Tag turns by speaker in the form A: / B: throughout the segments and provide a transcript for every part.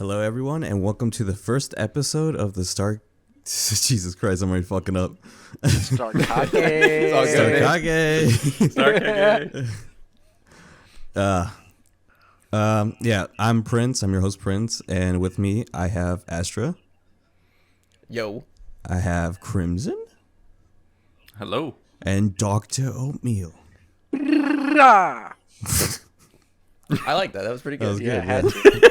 A: Hello, everyone, and welcome to the first episode of the Jesus Christ, I'm already fucking up.
B: Starkage.
A: Starkage. Yeah, I'm Prince. I'm your host, Prince, and with me, I have Astra.
C: Yo.
A: I have Crimson.
D: Hello.
A: And Dr. Oatmeal.
C: I like that. That was pretty good.
A: That was good.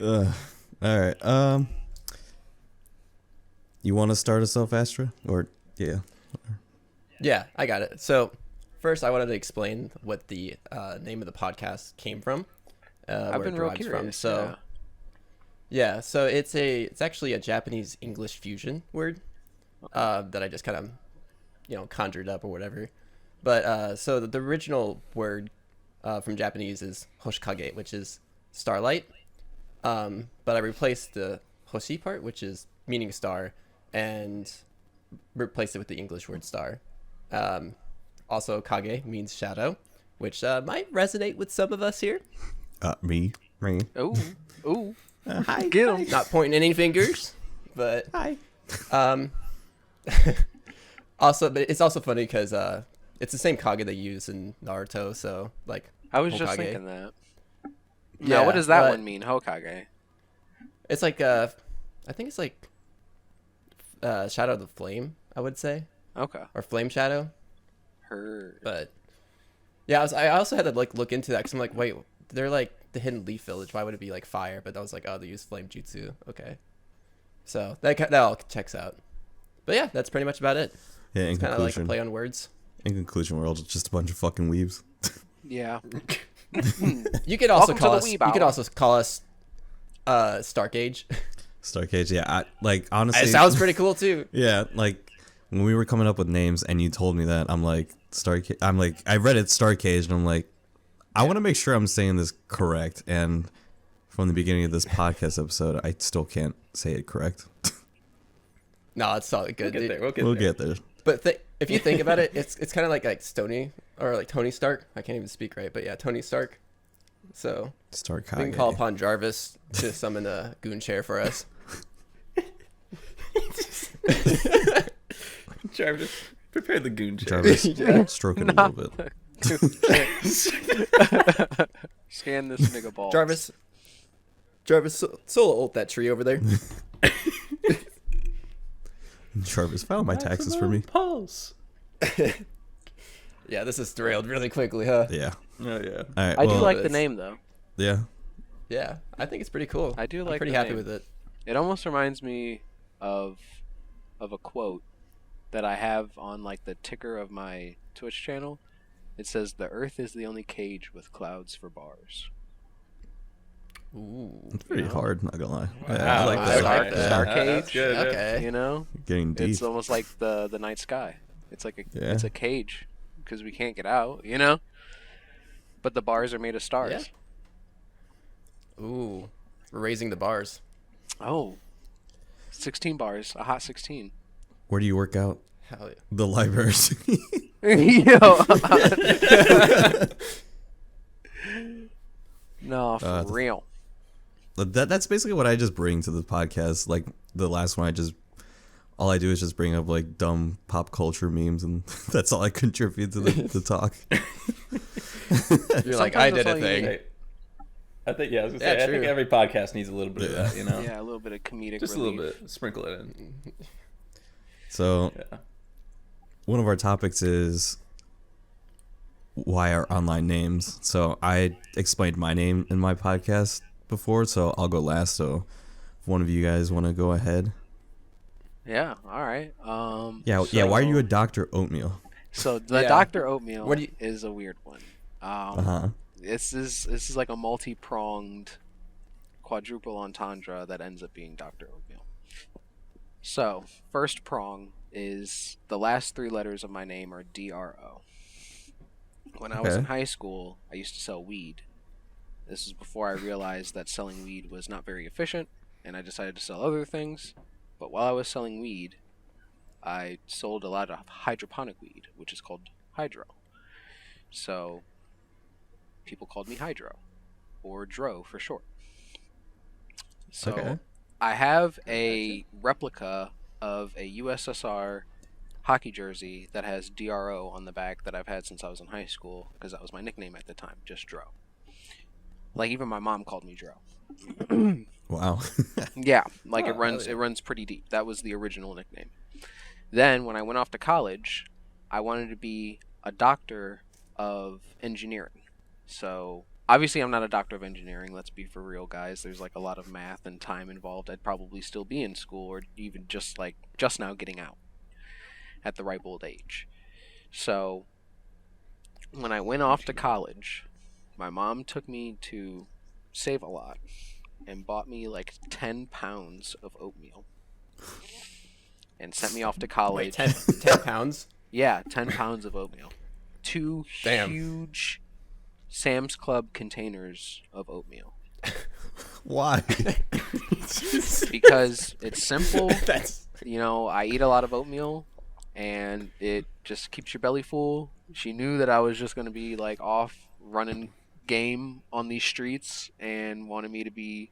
B: Yeah.
A: All right. You want to start us off, Astra? Or yeah.
C: Yeah, I got it. So, first, I wanted to explain what the name of the podcast came from.
B: I've been real curious.
C: So, so it's actually a Japanese English fusion word that I just kind of, conjured up or whatever. But so the original word from Japanese is hoshikage, which is starlight. But I replaced the hoshi part, which is meaning star, and replaced it with the English word star. Also, kage means shadow, which might resonate with some of us here.
A: Me.
B: Ooh.
A: Hi.
B: Get him.
C: Not pointing any fingers, but
A: Hi.
C: Also, but it's also funny because it's the same kage they use in Naruto. So like,
B: I was just
C: Hokage.
B: thinking that.
C: Yeah,
B: Now, what does that
C: but
B: one mean? Hokage.
C: It's like I think it's like Shadow of the Flame, I would say,
B: Okay.
C: or Flame Shadow.
B: Heard.
C: But yeah, I also had to like look into that because I'm like, wait, they're like the Hidden Leaf Village. Why would it be like fire? But I was like, oh, they use flame jutsu. Okay, so that all checks out. But yeah, that's pretty much about it.
A: Yeah, in
C: It's kind of like a
A: conclusion.
C: play on words.
A: In conclusion, we're all just a bunch of fucking weebs.
B: Yeah.
C: You could also
B: Welcome to
C: call
B: the
C: us.
B: Weeb
C: You could
B: Hour.
C: also call us Starkage.
A: Starkage, yeah. Honestly.
C: It sounds pretty cool too.
A: Yeah, like when we were coming up with names and you told me that, I'm like, I read it Starkage and I'm like, I want to make sure I'm saying this correct. And from the beginning of this podcast episode, I still can't say it correct.
C: No, it's solid good.
D: We'll get
C: dude.
D: there.
A: We'll get there.
C: But if you think about it, it's kind of like Stony or like Tony Stark. I can't even speak right, but yeah, Tony Stark. So
A: Starkage.
C: we can call upon Jarvis to summon a goon chair for us.
D: Jarvis, prepare the goon chair.
A: Jarvis,
C: Yeah.
A: stroke it a little bit.
B: Scan this nigga ball.
C: Jarvis, solo ult that tree over there.
A: Jarvis, file my taxes for me.
D: Pulse.
C: Yeah, this is derailed really quickly, huh?
A: Yeah.
D: Oh yeah.
A: All right.
B: I do
A: well,
B: like the
C: it's-
B: name though.
A: Yeah.
C: Yeah, I think it's pretty cool.
B: I do
C: I'm
B: like
C: pretty
B: the
C: happy
B: name.
C: with it.
B: It almost reminds me of a quote that I have on like the ticker of my Twitch channel. It says, "The Earth is the only cage with clouds for bars."
C: Ooh.
A: It's pretty hard, not gonna lie.
D: Wow,
A: Yeah, I like
C: I
A: that.
C: like that.
B: Starkage.
D: That's good. Yeah.
C: Okay.
B: You know,
A: Getting deep.
B: it's almost like the night sky. It's like
A: Yeah.
B: it's a cage because we can't get out. You know, but the bars are made of stars.
C: Yeah. Ooh, we're raising the bars.
B: Oh, 16 bars, a hot 16.
A: Where do you work out?
C: Hell yeah.
A: The libraries.
B: Yo. No, for
A: the-
B: real.
A: That's basically what I just bring to the podcast. Like the last one, all I do is just bring up like dumb pop culture memes, and that's all I contribute to the talk.
C: You're like,
B: Sometimes
C: I
B: that's
C: did
B: all
C: a
B: you
C: thing.
B: need.
D: Right. I think I was gonna
C: Yeah,
D: say I think
C: true.
D: every podcast needs a little bit of that, you know.
B: Yeah, a little bit of comedic
D: Just a
B: relief.
D: little bit. Sprinkle it in.
A: So
D: Yeah.
A: one of our topics is why our online names. So I explained my name in my podcast before, so I'll go last. So if one of you guys want to go ahead.
B: Yeah, all right.
A: Yeah. Why are you a Dr. Oatmeal?
B: So the
C: Yeah.
B: Dr. Oatmeal
C: What do you-
B: is a weird one.
A: Uh-huh.
B: This is like a multi-pronged quadruple entendre that ends up being Dr. Oatmeal. So, first prong is the last three letters of my name are DRO. When I was in
A: Okay.
B: high school, I used to sell weed. This is before I realized that selling weed was not very efficient, and I decided to sell other things. But while I was selling weed, I sold a lot of hydroponic weed, which is called hydro. So people called me Hydro, or Dro for short. So
A: Okay.
B: I have a replica of a USSR hockey jersey that has DRO on the back that I've had since I was in high school because that was my nickname at the time, just Dro. Like even my mom called me Dro.
A: Wow.
B: Yeah, like
C: Oh, hell yeah.
B: it runs pretty deep. That was the original nickname. Then when I went off to college, I wanted to be a doctor of engineering. So obviously I'm not a doctor of engineering, let's be for real guys. There's like a lot of math and time involved. I'd probably still be in school or even just now getting out at the ripe old age. So when I went off to college, my mom took me to Save a Lot and bought me like 10 pounds of oatmeal and sent me off to college.
C: Wait, 10 pounds?
B: Yeah, 10 pounds of oatmeal. Two
C: Damn.
B: huge Sam's Club containers of oatmeal.
A: Why?
B: Because it's simple.
C: That's
B: You know, I eat a lot of oatmeal and it just keeps your belly full. She knew that I was just going to be like off running game on these streets and wanted me to be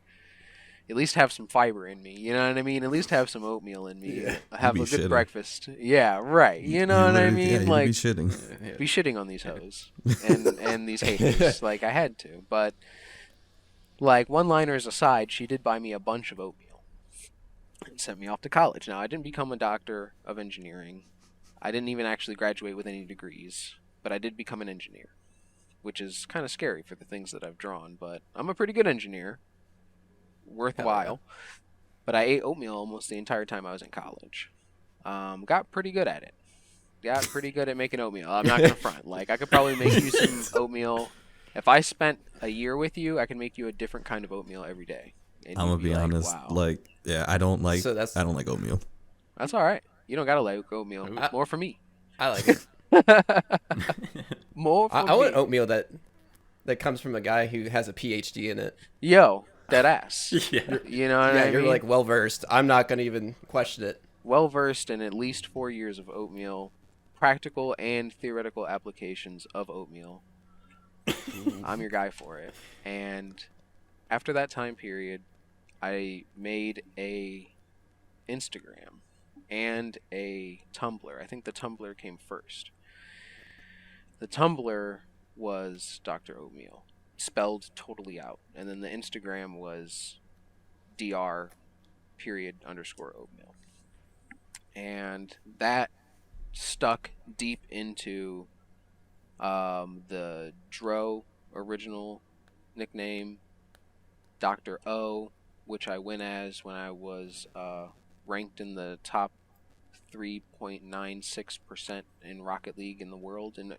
B: at least have some fiber in me. You know what I mean? At least have some oatmeal in me.
C: Yeah.
B: Have
A: You
B: a
A: be
B: good
A: shitting.
B: breakfast. Yeah, right. You know what I mean?
A: Yeah, you'd
B: Like
A: be shitting.
B: be shitting on these hoes and these haters. Like I had to, but like one-liners aside, she did buy me a bunch of oatmeal and sent me off to college. Now I didn't become a doctor of engineering. I didn't even actually graduate with any degrees, but I did become an engineer, which is kind of scary for the things that I've drawn. But I'm a pretty good engineer, worthwhile. But I ate oatmeal almost the entire time I was in college. Got pretty good at it. Got pretty good at making oatmeal. I'm not gonna front. Like I could probably make you some oatmeal. If I spent a year with you, I could make you a different kind of oatmeal every day. And
A: I'm
B: you'd
A: gonna be
B: like,
A: honest.
B: Wow.
A: Like, yeah, I don't like.
C: So that's-
A: I don't like oatmeal.
B: That's all right. You don't gotta like oatmeal. More for me.
C: I like it.
B: More for
C: I
B: me.
C: want oatmeal that comes from a guy who has a PhD in it.
B: Yo, dead ass.
D: Yeah.
B: You know what
C: Yeah,
B: I
C: you're
B: mean?
C: like well versed. I'm not gonna even question it.
B: Well versed in at least 4 years of oatmeal, practical and theoretical applications of oatmeal. I'm your guy for it. And after that time period, I made a Instagram and a Tumblr. I think the Tumblr came first. The Tumblr was Dr. Oatmeal, spelled totally out. And then the Instagram was dr period underscore oatmeal. And that stuck deep into the Dro original nickname, Dr. O, which I went as when I was ranked in the top 3.96% in Rocket League in the world. And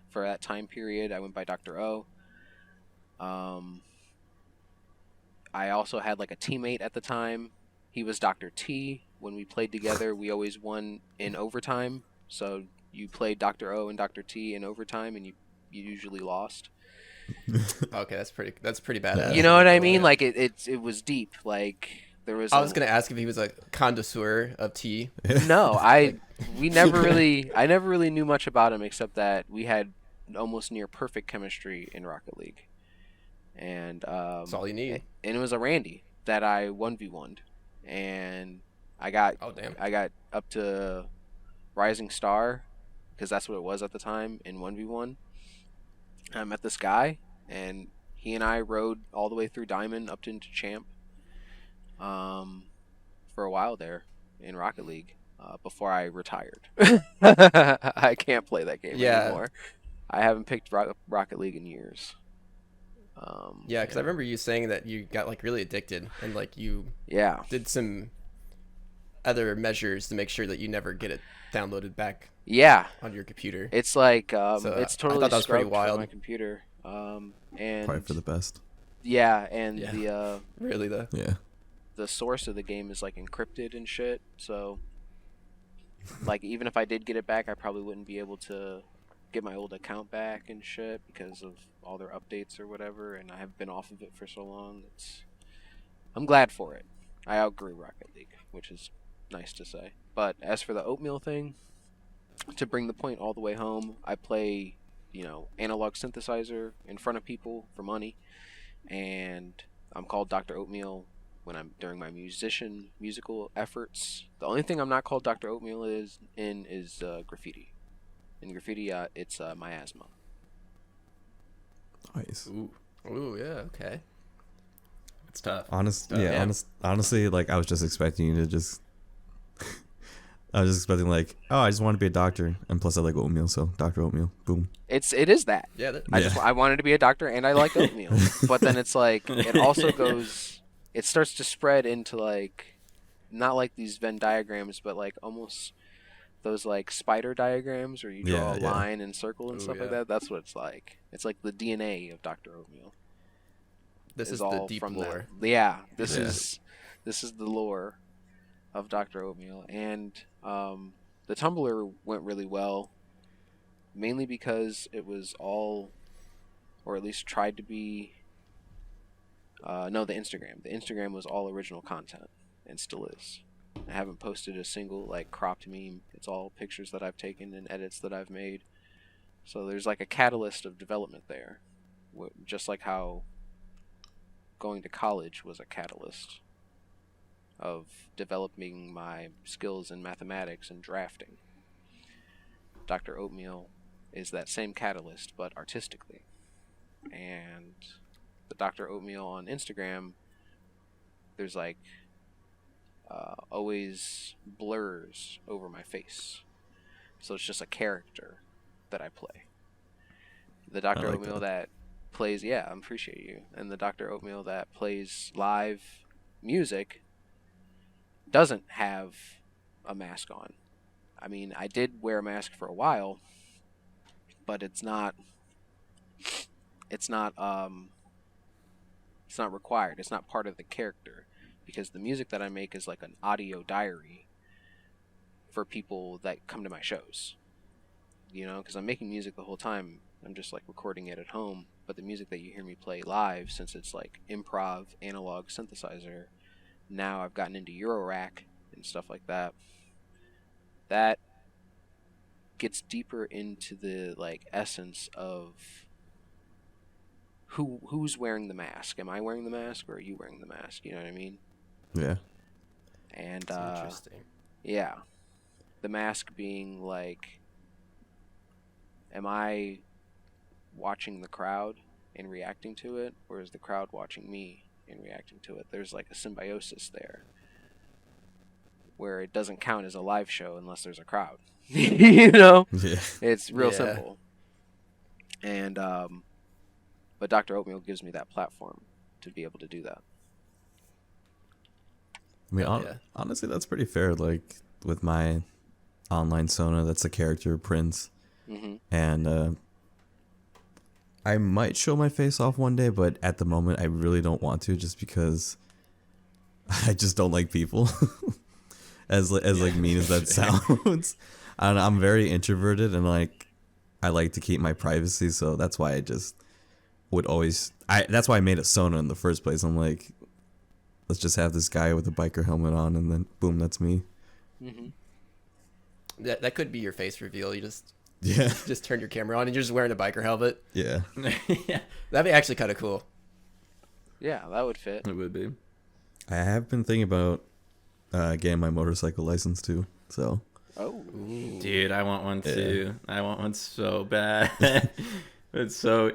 B: for that time period, I went by Dr. O. I also had like a teammate at the time. He was Dr. T. When we played together, we always won in overtime. So you played Dr. O and Dr. T in overtime, and you usually lost.
C: Okay, that's pretty badass.
B: You know what I mean? Like it was deep. Like there was.
C: I was gonna ask if he was a connoisseur of tea.
B: No, I never really knew much about him except that we had almost near perfect chemistry in Rocket League, and
C: That's all you need.
B: and it was a Randy that I 1v1'd, and I got
C: Oh damn.
B: I got up to Rising Star because that's what it was at the time in 1v1. I met this guy, and he and I rode all the way through Diamond up into Champ for a while there in Rocket League before I retired. I can't play that game
C: Yeah.
B: anymore. I haven't picked Rocket League in years.
C: Yeah, because I remember you saying that you got like really addicted and like you
B: Yeah.
C: did some other measures to make sure that you never get it downloaded back
B: Yeah.
C: on your computer.
B: It's like
C: So,
B: it's
C: I
B: totally
C: thought that was pretty
B: scrubbed from
C: wild.
B: my computer. And
A: Probably for the best.
B: yeah, and
C: Yeah. Really though.
A: Yeah.
B: the source of the game is like encrypted and shit. So like even if I did get it back, I probably wouldn't be able to get my old account back and shit because of all their updates or whatever. And I have been off of it for so long. I'm glad for it. I outgrew Rocket League, which is nice to say. But as for the oatmeal thing, to bring the point all the way home, I play, analog synthesizer in front of people for money, and I'm called Dr. Oatmeal when I'm during my musical efforts. The only thing I'm not called Dr. Oatmeal is graffiti. In graffiti, it's miasma.
A: Nice.
C: Ooh, yeah, okay.
D: It's tough.
A: Honestly, like I was just expecting you to just. I was just expecting like, oh, I just want to be a doctor, and plus I like oatmeal, so Dr. Oatmeal, boom.
B: It is that.
C: Yeah,
B: I wanted to be a doctor, and I like oatmeal. But then it's like it also goes. It starts to spread into like, not like these Venn diagrams, but like almost those like spider diagrams where you draw a line and circle and stuff like that. That's what it's like. It's like the DNA of Dr. Oatmeal.
C: This is
B: all
C: the deep
B: from
C: lore.
B: This is the lore of Dr. Oatmeal, and the Tumblr went really well, mainly because it was all, or at least tried to be. No, the Instagram. The Instagram was all original content, and still is. I haven't posted a single like cropped meme. It's all pictures that I've taken and edits that I've made. So there's like a catalyst of development there, just like how going to college was a catalyst of developing my skills in mathematics and drafting. Dr. Oatmeal is that same catalyst, but artistically. And the Dr. Oatmeal on Instagram, there's like always blurs over my face. So it's just a character that I play. The Dr. Oatmeal that plays, I appreciate you. And the Dr. Oatmeal that plays live music doesn't have a mask on. I mean, I did wear a mask for a while, but it's not required. It's not part of the character, because the music that I make is like an audio diary for people that come to my shows. You know, because I'm making music the whole time. I'm just like recording it at home, but the music that you hear me play live, since it's like improv, analog synthesizer, now I've gotten into Eurorack and stuff like that. That gets deeper into the like essence of who's wearing the mask. Am I wearing the mask, or are you wearing the mask? You know what I mean?
A: Yeah.
B: And
C: That's interesting.
B: yeah, the mask being like, am I watching the crowd and reacting to it, or is the crowd watching me and reacting to it? There's like a symbiosis there, where it doesn't count as a live show unless there's a crowd. You know?
A: Yeah.
B: It's real simple. And but Dr. Oatmeal gives me that platform to be able to do that.
A: I mean, honestly, that's pretty fair. Like with my online Sona, that's a character Prince, and I might show my face off one day, but at the moment, I really don't want to, just because I just don't like people. as like mean as that sounds, I don't know, I'm very introverted, and like I like to keep my privacy, so that's why I just would always. That's why I made it Sona in the first place. I'm like, let's just have this guy with a biker helmet on, and then boom, that's me.
C: That could be your face reveal. You
A: Yeah.
C: just turn your camera on and you're just wearing a biker helmet.
A: Yeah.
C: Yeah, that'd be actually kind of cool.
B: Yeah, that would fit.
D: It would be.
A: I have been thinking about getting my motorcycle license too. So.
B: Oh.
D: Dude, I want one too. I want one so bad. it's so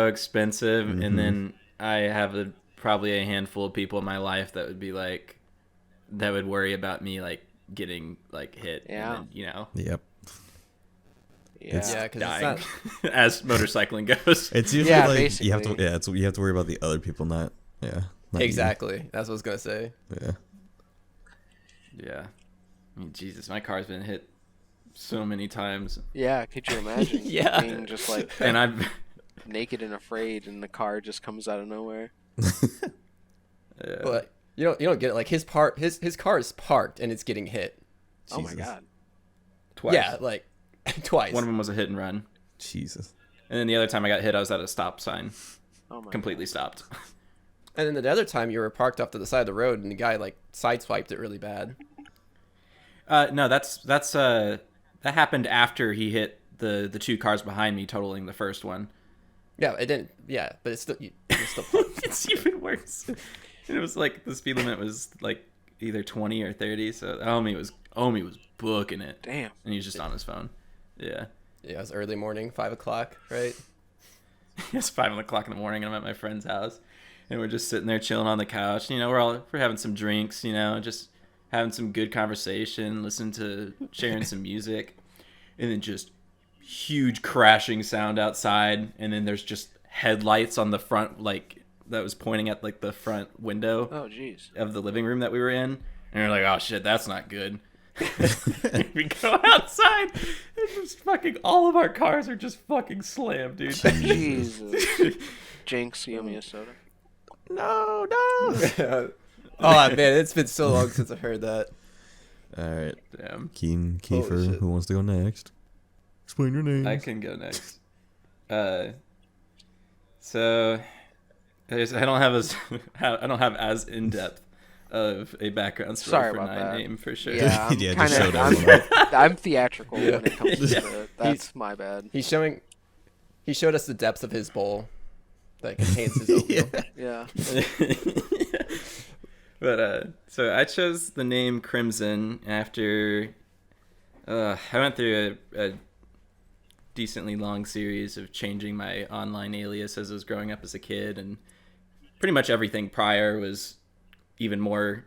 D: expensive, and then I have probably a handful of people in my life that would be like, that would worry about me like getting like hit.
B: Yeah.
D: And then, you know.
A: Yep.
B: Yeah.
C: Because
D: Dying,
C: it's not.
D: as motorcycling goes.
A: It's usually like you have to.
B: basically.
A: Yeah. It's you have to worry about the other people, not. Yeah. Not
C: Exactly. That's what I was gonna say.
A: You. Yeah.
D: Yeah. I mean, Jesus, my car's been hit so many times.
B: Yeah, could you imagine?
C: Yeah.
B: Being just like
D: And I've
B: naked and afraid, and the car just comes out of nowhere.
C: But you don't get it. Like his car is parked and it's getting hit.
B: Oh my
A: Jesus.
B: god.
D: twice.
C: Yeah, like twice.
D: One of them was a hit and run.
A: Jesus.
D: And then the other time I got hit, I was at a stop sign.
B: Oh my
D: Completely stopped.
C: And then the other time you were parked off to the side of the road and the guy like sideswiped it really bad.
D: No, that happened after he hit the two cars behind me, totaling the first one.
C: Yeah, it didn't. Yeah, but it's still you're still parked.
D: It's even worse. it was like the speed limit was like either 20 or 30. So homie was booking it.
B: Damn.
D: And he was just on his phone. Yeah.
C: Yeah, it was early morning, 5 o'clock, right?
D: It's 5 o'clock in the morning and I'm at my friend's house and we're just sitting there chilling on the couch. You know, we're having some drinks, you know, just having some good conversation, sharing some music, and then just huge crashing sound outside. And then there's just headlights on the front, like that was pointing at like the front window of the living room that we were in. And we're like, oh shit, that's not good. We go outside and just fucking all of our cars are just fucking slammed, dude.
B: Jesus. Jinx, you owe me a soda.
C: No. Oh man, it's been so long since I heard that.
A: All right.
D: Damn.
A: Kiefer, who wants to go next? Explain your name.
D: I can go next. So I don't have as in depth of a background story for my name for sure.
B: Yeah, I'm
A: Yeah,
B: kind
A: just showed
B: of. I'm theatrical when it comes to it. That's my bad.
C: He showed us the depths of his bowl that contains his oatmeal.
B: Yeah.
D: But so I chose the name Crimson after I went through a decently long series of changing my online alias as I was growing up as a kid, and pretty much everything prior was even more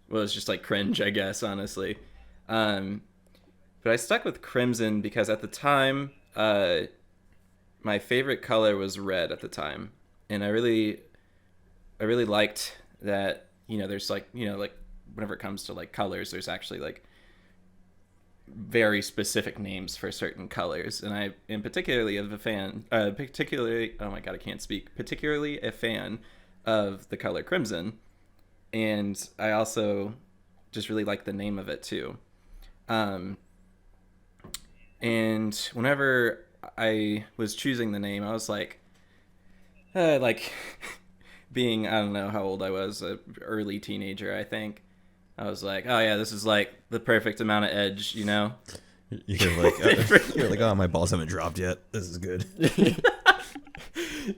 D: was just like cringe, I guess, honestly. But I stuck with Crimson because at the time my favorite color was red at the time, and I really liked that. You know, there's like, you know, like whenever it comes to like colors, there's actually like very specific names for certain colors, and I am particularly a fan of the color crimson, and I also just really like the name of it too. And whenever I was choosing the name, I was like being, I don't know how old I was, an early teenager, I think. I was like, oh yeah, this is like the perfect amount of edge, you know?
A: You're like, oh, my balls haven't dropped yet. This is good.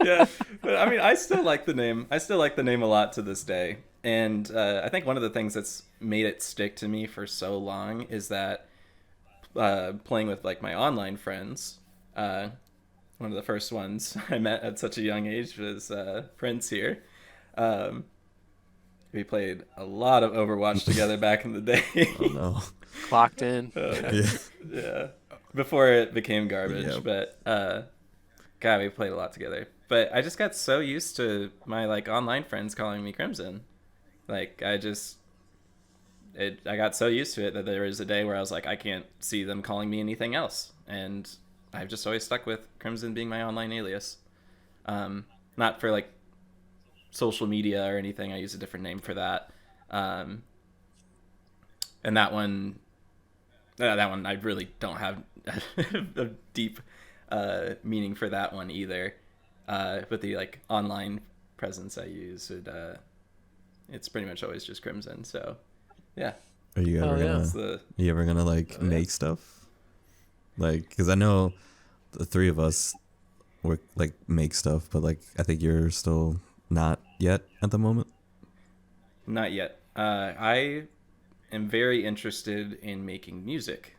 D: Yeah, but I mean, I still like the name. I still like the name a lot to this day. And I think one of the things that's made it stick to me for so long is that playing with like my online friends, one of the first ones I met at such a young age was Prince here. We played a lot of Overwatch together back in the day.
A: Oh no.
B: Clocked in.
D: Yeah. Before it became garbage.
A: Yep.
D: But God, we played a lot together. But I just got so used to my like online friends calling me Crimson. Like I got so used to it that there was a day where I was like, I can't see them calling me anything else. And I've just always stuck with Crimson being my online alias. Not for like social media or anything. I use a different name for that. And that one I really don't have a deep meaning for that one either. But the like online presence I use, it's pretty much always just Crimson. So yeah.
A: Are you ever gonna like make stuff? Like, because I know the three of us work like make stuff, but like I think you're still not yet at the moment.
D: Not yet. I am very interested in making music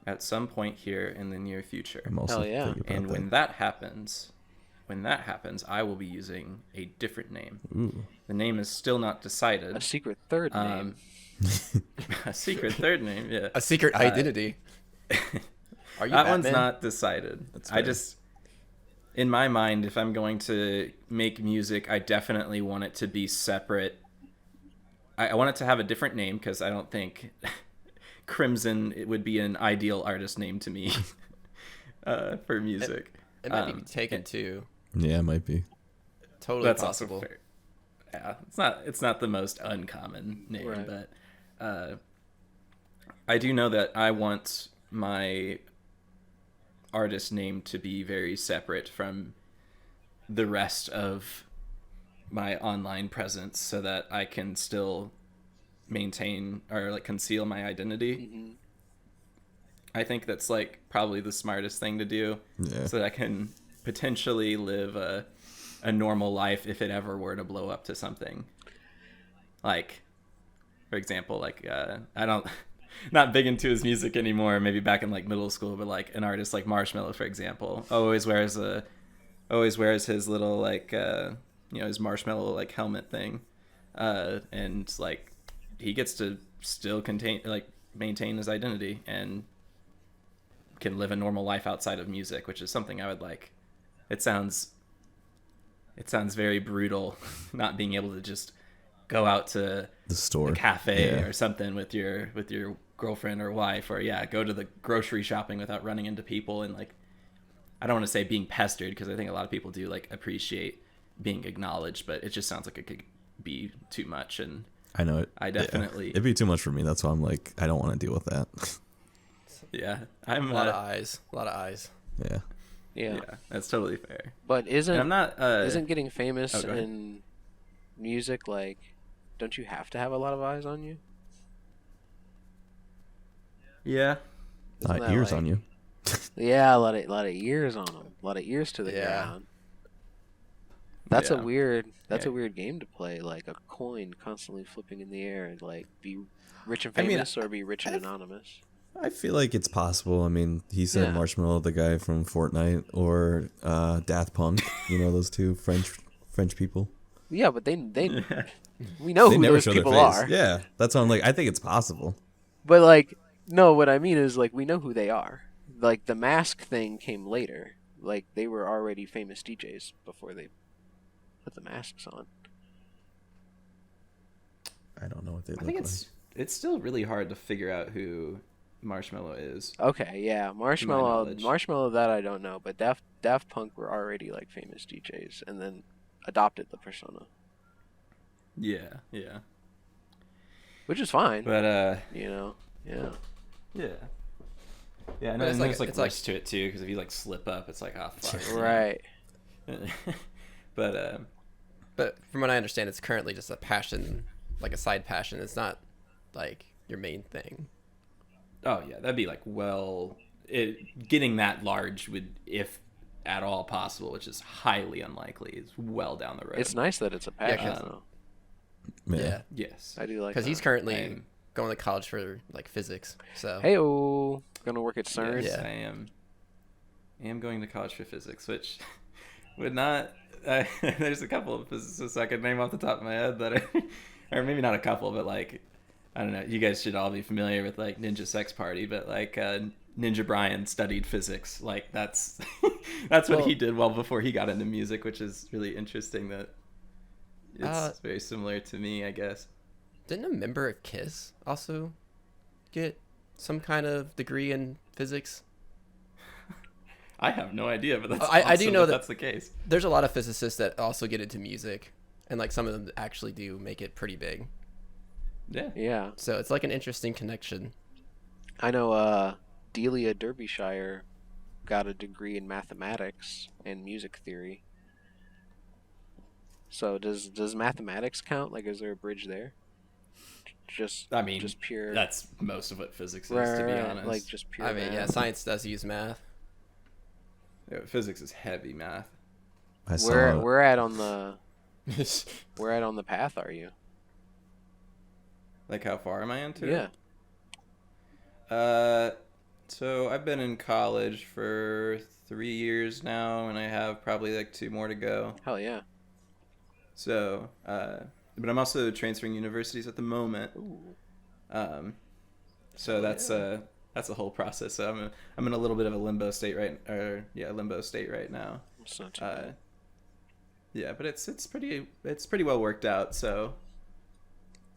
D: at some point here in the near future.
A: I'm also
B: Hell yeah.
A: thinking about
D: And
A: that.
D: when that happens, I will be using a different name.
A: Ooh.
D: The name is still not decided.
B: A secret third name.
D: A secret third name, yeah.
C: A secret identity. Are you
D: That
C: Batman?
D: one's not decided.
A: That's
D: I
A: fair.
D: just, in my mind, if I'm going to make music, I definitely want it to be separate. I want it to have a different name because I don't think Crimson it would be an ideal artist name to me for music.
C: It might be taken too.
A: Yeah, it might be.
C: Totally
D: That's
C: possible.
D: also fair. Yeah, it's not the most uncommon name,
B: Right.
D: but I do know that I want my artist name to be very separate from the rest of my online presence so that I can still maintain or like conceal my identity.
B: Mm-hmm.
D: I think that's like probably the smartest thing to do
A: Yeah.
D: so that I can potentially live a a normal life if it ever were to blow up to something. Like, for example, like I don't, not big into his music anymore. Maybe back in like middle school, but like an artist like Marshmello, for example, always wears his little like his marshmallow like helmet thing, and like he gets to still maintain his identity and can live a normal life outside of music, which is something I would like. It sounds very brutal not being able to just go out to
A: The store,
D: a cafe
A: Yeah.
D: or something with your girlfriend or wife, or go to the grocery shopping without running into people and like, I don't want to say being pestered, because I think a lot of people do like appreciate being acknowledged, but it just sounds like it could be too much. And
A: I know it.
D: I definitely
A: It'd be too much for me. That's why I'm like, I don't want to deal with that.
D: I'm
C: A lot of eyes.
A: Yeah.
B: Yeah.
D: That's totally fair.
B: But
D: And I'm not
B: isn't getting famous
D: go ahead.
B: in music like, don't you have to have a lot of eyes on you?
D: yeah
B: Isn't
A: Not
B: that
A: ears
B: like-
A: on you.
B: Yeah, a lot of ears on them, a lot of ears to the
C: Yeah.
B: ground. That's
D: Yeah.
B: a weird
D: Yeah.
B: game to play, like a coin constantly flipping in the air and like be rich and
A: I mean,
B: famous or be rich and anonymous.
A: I feel like it's possible. I mean, he said
B: Yeah.
A: Marshmello, the guy from Fortnite, or Daft Punk. You know, those two French people.
B: Yeah, but they we know
A: They
B: who
A: never
B: those
A: show their
B: people
A: face.
B: are.
A: Yeah, that's why I'm like, I think it's possible.
B: But like, no, what I mean is like we know who they are. Like the mask thing came later. Like they were already famous DJs before they put the masks on.
A: I don't know what they
D: I
A: look
D: think
A: like.
D: it's still really hard to figure out who Marshmello is.
B: Okay, yeah,
D: knowledge.
B: Marshmello, that I don't know, but Daft Punk were already like famous DJs and then adopted the persona,
D: Yeah,
B: which is fine.
D: but
B: You know, yeah.
D: yeah, and
C: But
D: then
C: it's
D: there's
C: like-
D: like
C: it's like-
D: risks to it too, because if you like slip up, it's like, oh fuck.
B: Right.
D: But
C: But from what I understand, it's currently just a passion, like a side passion. It's not like your main thing.
D: oh yeah, that'd be like getting that large would, if at all possible, which is highly unlikely, is well down the road.
B: It's nice that it's a passion,
C: 'cause-
B: though.
A: Yeah.
D: Yes.
B: I do like
C: Because
B: that.
C: he's currently
D: I'm-
C: going to college for like physics. So
B: Hey-oh, gonna work at CERN.
D: Yes,
C: Yeah.
D: I am going to college for physics, which would not. There's a couple of physicists I could name off the top of my head that or maybe not a couple, but like, I don't know. You guys should all be familiar with like Ninja Sex Party, but like Ninja Brian studied physics. Like that's what
C: Well-
D: he did well before he got into music, which is really interesting. That it's very similar to me, I guess.
C: didn't a member of KISS also get some kind of degree in physics?
D: I have no idea, but that's
C: I do
D: awesome
C: know that-
D: that's the case.
C: There's a lot of physicists that also get into music, and like some of them actually do make it pretty big.
D: Yeah.
B: Yeah.
C: So it's like an interesting connection.
B: I know Delia Derbyshire got a degree in mathematics and music theory. So does mathematics count? Like, is there a bridge there? Just
D: I mean,
B: just pure.
D: That's most of what physics is,
B: right,
D: to be
B: right,
D: honest.
B: like just pure.
C: I mean, yeah,
B: math.
C: science does use math.
D: Yeah, physics is heavy math.
A: I saw.
B: Where at on the path are you?
D: Like, how far am I into
B: Yeah.
D: it? So I've been in college for 3 years now, and I have probably like 2 more to go.
B: Hell yeah.
D: So, but I'm also transferring universities at the moment. So that's a whole process. So I'm in a little bit of a limbo state right now.
B: It's not too bad.
D: Yeah, but it's pretty well worked out. So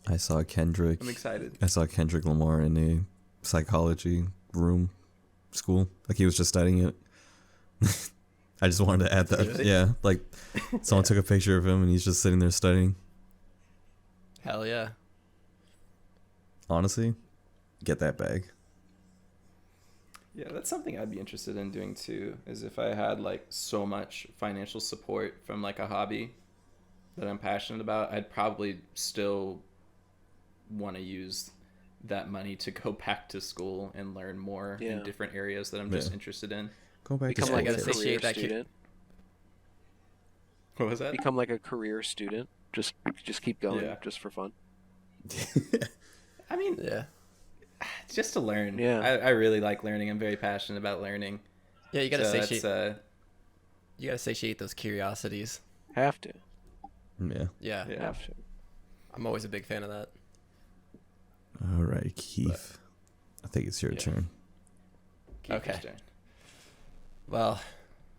A: I saw Kendrick.
D: I'm excited.
A: I saw Kendrick Lamar in a psychology school. Like he was just studying it. I just wanted to add that.
C: Really?
A: Yeah, like someone took a picture of him and he's just sitting there studying.
C: Hell yeah.
A: Honestly, get that bag.
D: Yeah, that's something I'd be interested in doing too, is if I had like so much financial support from like a hobby that I'm passionate about, I'd probably still want to use that money to go back to school and learn more
B: Yeah.
D: in different areas that I'm just
A: Yeah.
D: interested in.
A: Go back
B: Become
A: to
B: like
A: school.
B: a
C: gotta
A: kids.
B: career
C: satiate that kid.
B: student.
D: What was that?
B: Become like a career student. Just keep going,
D: Yeah.
B: just for fun.
D: I mean,
C: Yeah.
D: just to learn.
B: Yeah.
D: I really like learning. I'm very passionate about learning.
C: Yeah, you gotta
D: So
C: satiate.
D: that's,
C: You gotta satiate those curiosities.
B: Have to.
A: Yeah.
C: Yeah.
D: Yeah.
B: Have to.
C: I'm always a big fan of that.
A: All right, Keith. I think it's your
C: Yeah.
A: turn.
D: Keep
C: Okay.
D: this turn.
C: Well,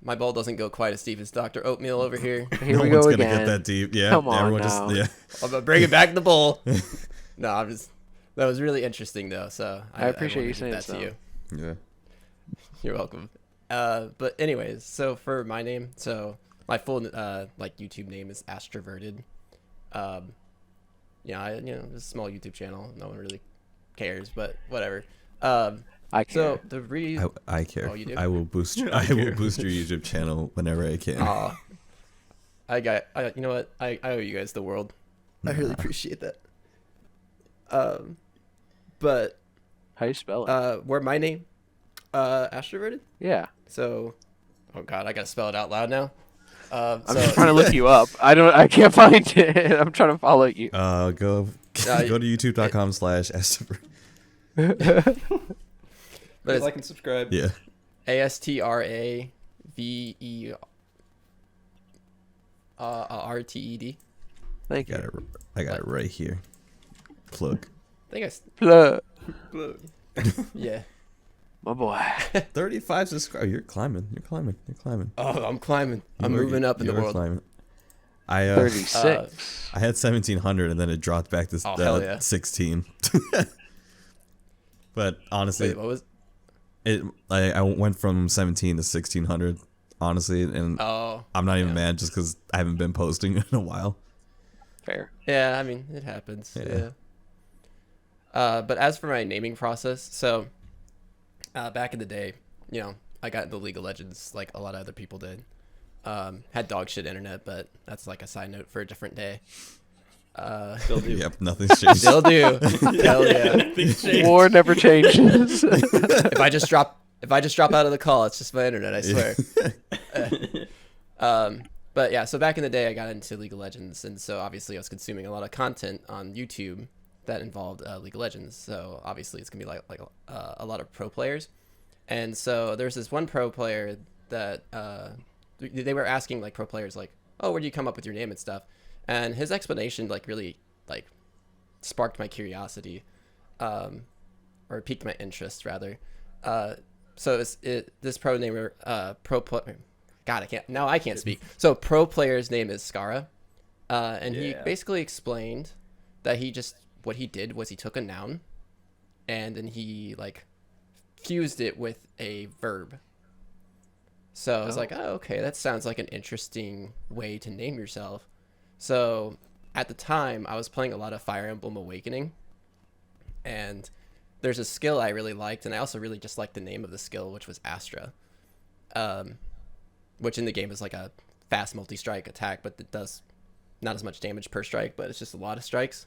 C: my bowl doesn't go quite as deep as Dr. Oatmeal over here.
B: Here
A: No
B: we
A: one's
B: go
A: gonna
B: again.
A: get that deep. Yeah.
B: Come on
A: everyone
B: now.
A: just
C: I'm bringing back the bowl. No, I'm just. That was really interesting though. So
B: I appreciate you
C: wanted to
B: saying
C: give that
B: so.
C: to you.
A: Yeah.
C: You're welcome. But anyways, so for my name, so my full like YouTube name is Astroverted. It's a small YouTube channel. No one really cares, but whatever.
B: I care.
C: So the reason.
A: I care.
C: Oh, you do?
A: I will boost.
D: I
A: I will
D: care.
A: boost your YouTube channel whenever I can.
C: You know what? I owe you guys the world. I really appreciate that. But
B: How you spell it?
C: where my name, Astroverted.
B: Yeah.
C: So, oh god, I gotta spell it out loud now.
B: I'm just trying to look you up. I can't find it. I'm trying to follow you.
A: Go go to youtube.com/Esther.
C: But it's
D: Like and subscribe.
A: Yeah.
C: ASTRAVERTED.
B: Thank
A: Got
B: you.
A: it. I got it right here. Plug.
C: I think
B: Plug.
C: yeah.
B: My boy.
A: 35 subscribers. You're climbing. You're climbing. You're climbing.
C: Oh, I'm climbing. I'm
A: You are-
C: moving up in the
A: you are
C: world.
A: Climbing. I
B: 36.
A: I had 1,700 and then it dropped back to
C: hell yeah.
A: 16. But honestly,
C: Wait, what was?
A: I went from 17 to 1,600. Honestly, and
C: Oh,
A: I'm not even
C: yeah.
A: mad just because I haven't been posting in a while.
B: Fair.
C: yeah. I mean, it happens.
A: Yeah.
C: Yeah. But as for my naming process, so back in the day, I got into League of Legends like a lot of other people did. Had dog shit internet, but that's like a side note for a different day.
D: Still do.
A: Yep, nothing's changed.
C: Still do. Hell yeah.
B: War never changes.
C: If I just drop out of the call, it's just my internet, I swear. But yeah, so back in the day I got into League of Legends, and so obviously I was consuming a lot of content on YouTube that involved League of Legends. So obviously it's gonna be like a lot of pro players. And so there's this one pro player that they were asking like pro players like, oh, where do you come up with your name and stuff? And his explanation like really like sparked my curiosity, or piqued my interest rather. So this pro name God, I can't speak. So pro player's name is Skara, and he
D: Yeah.
C: basically explained that what he did was he took a noun, and then he like fused it with a verb. So I was like, oh, okay, that sounds like an interesting way to name yourself. So at the time, I was playing a lot of Fire Emblem Awakening, and there's a skill I really liked, and I also really just liked the name of the skill, which was Astra, which in the game is like a fast multi-strike attack, but it does not as much damage per strike, but it's just a lot of strikes.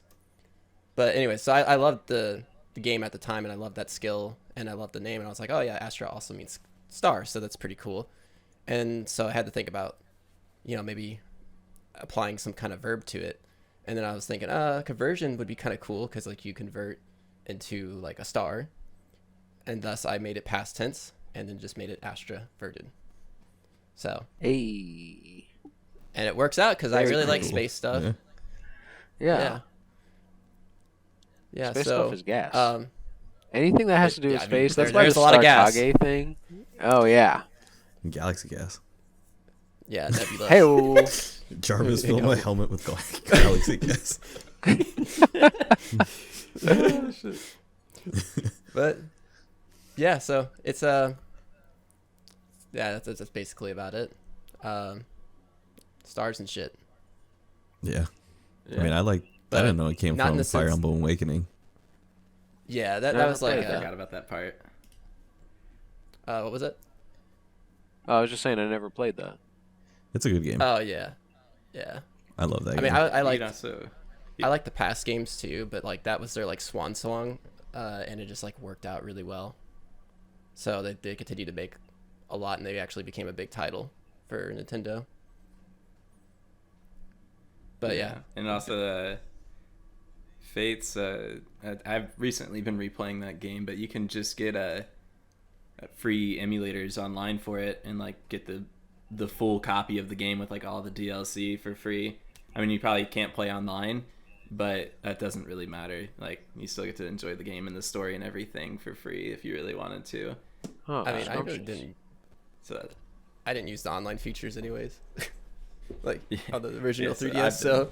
C: But anyway, so I loved the game at the time, and I loved that skill, and I loved the name, and I was like, oh yeah, Astra also means star, so that's pretty cool. And so I had to think about, maybe applying some kind of verb to it. And then I was thinking, conversion would be kind of cool because like you convert into like a star, and thus I made it past tense and then just made it astroverted. So,
B: Hey.
C: and it works out because I
B: Very
C: really like
B: cool.
C: space stuff.
A: Yeah.
B: Yeah.
C: Yeah.
B: Space
C: So
B: stuff is gas.
C: Um,
B: Anything that has to do with
C: I mean,
B: space, that's why
C: there's
B: the
C: a lot of gas.
B: Starkage thing. Oh yeah.
A: Galaxy gas.
C: yeah, Nebula.
B: Hey.
A: Jarvis
C: There you
A: filled
C: go.
A: my helmet with galaxy gas.
C: But yeah, so it's yeah, that's basically about it. Stars and shit.
A: Yeah.
D: Yeah.
A: I mean, I
C: But
A: didn't know it came
C: not in
A: from
C: the
A: Fire
C: sense-
A: Emblem Awakening.
C: Yeah, that
B: No,
C: was
B: I
C: like
D: I forgot about that part.
C: what was it?
B: I was just saying I never played that.
A: It's a good game.
C: Oh yeah, yeah.
A: I love that
C: I
A: game.
C: mean, I like
D: Yeah.
C: I like the past games too, but like that was their like swan song, and it just like worked out really well. So they continued to make a lot, and they actually became a big title for Nintendo. But yeah.
D: And also Fates. I've recently been replaying that game, but you can just get free emulators online for it and like get the full copy of the game with like all the DLC for free. I mean, you probably can't play online, but that doesn't really matter. Like, you still get to enjoy the game and the story and everything for free if you really wanted to.
B: Oh,
C: I mean, I really
B: scrumptious.
C: didn't.
D: So
C: I didn't use the online features anyways. Like
D: Yeah.
C: on the original
D: Yeah, so
C: 3DS.
D: I've
C: So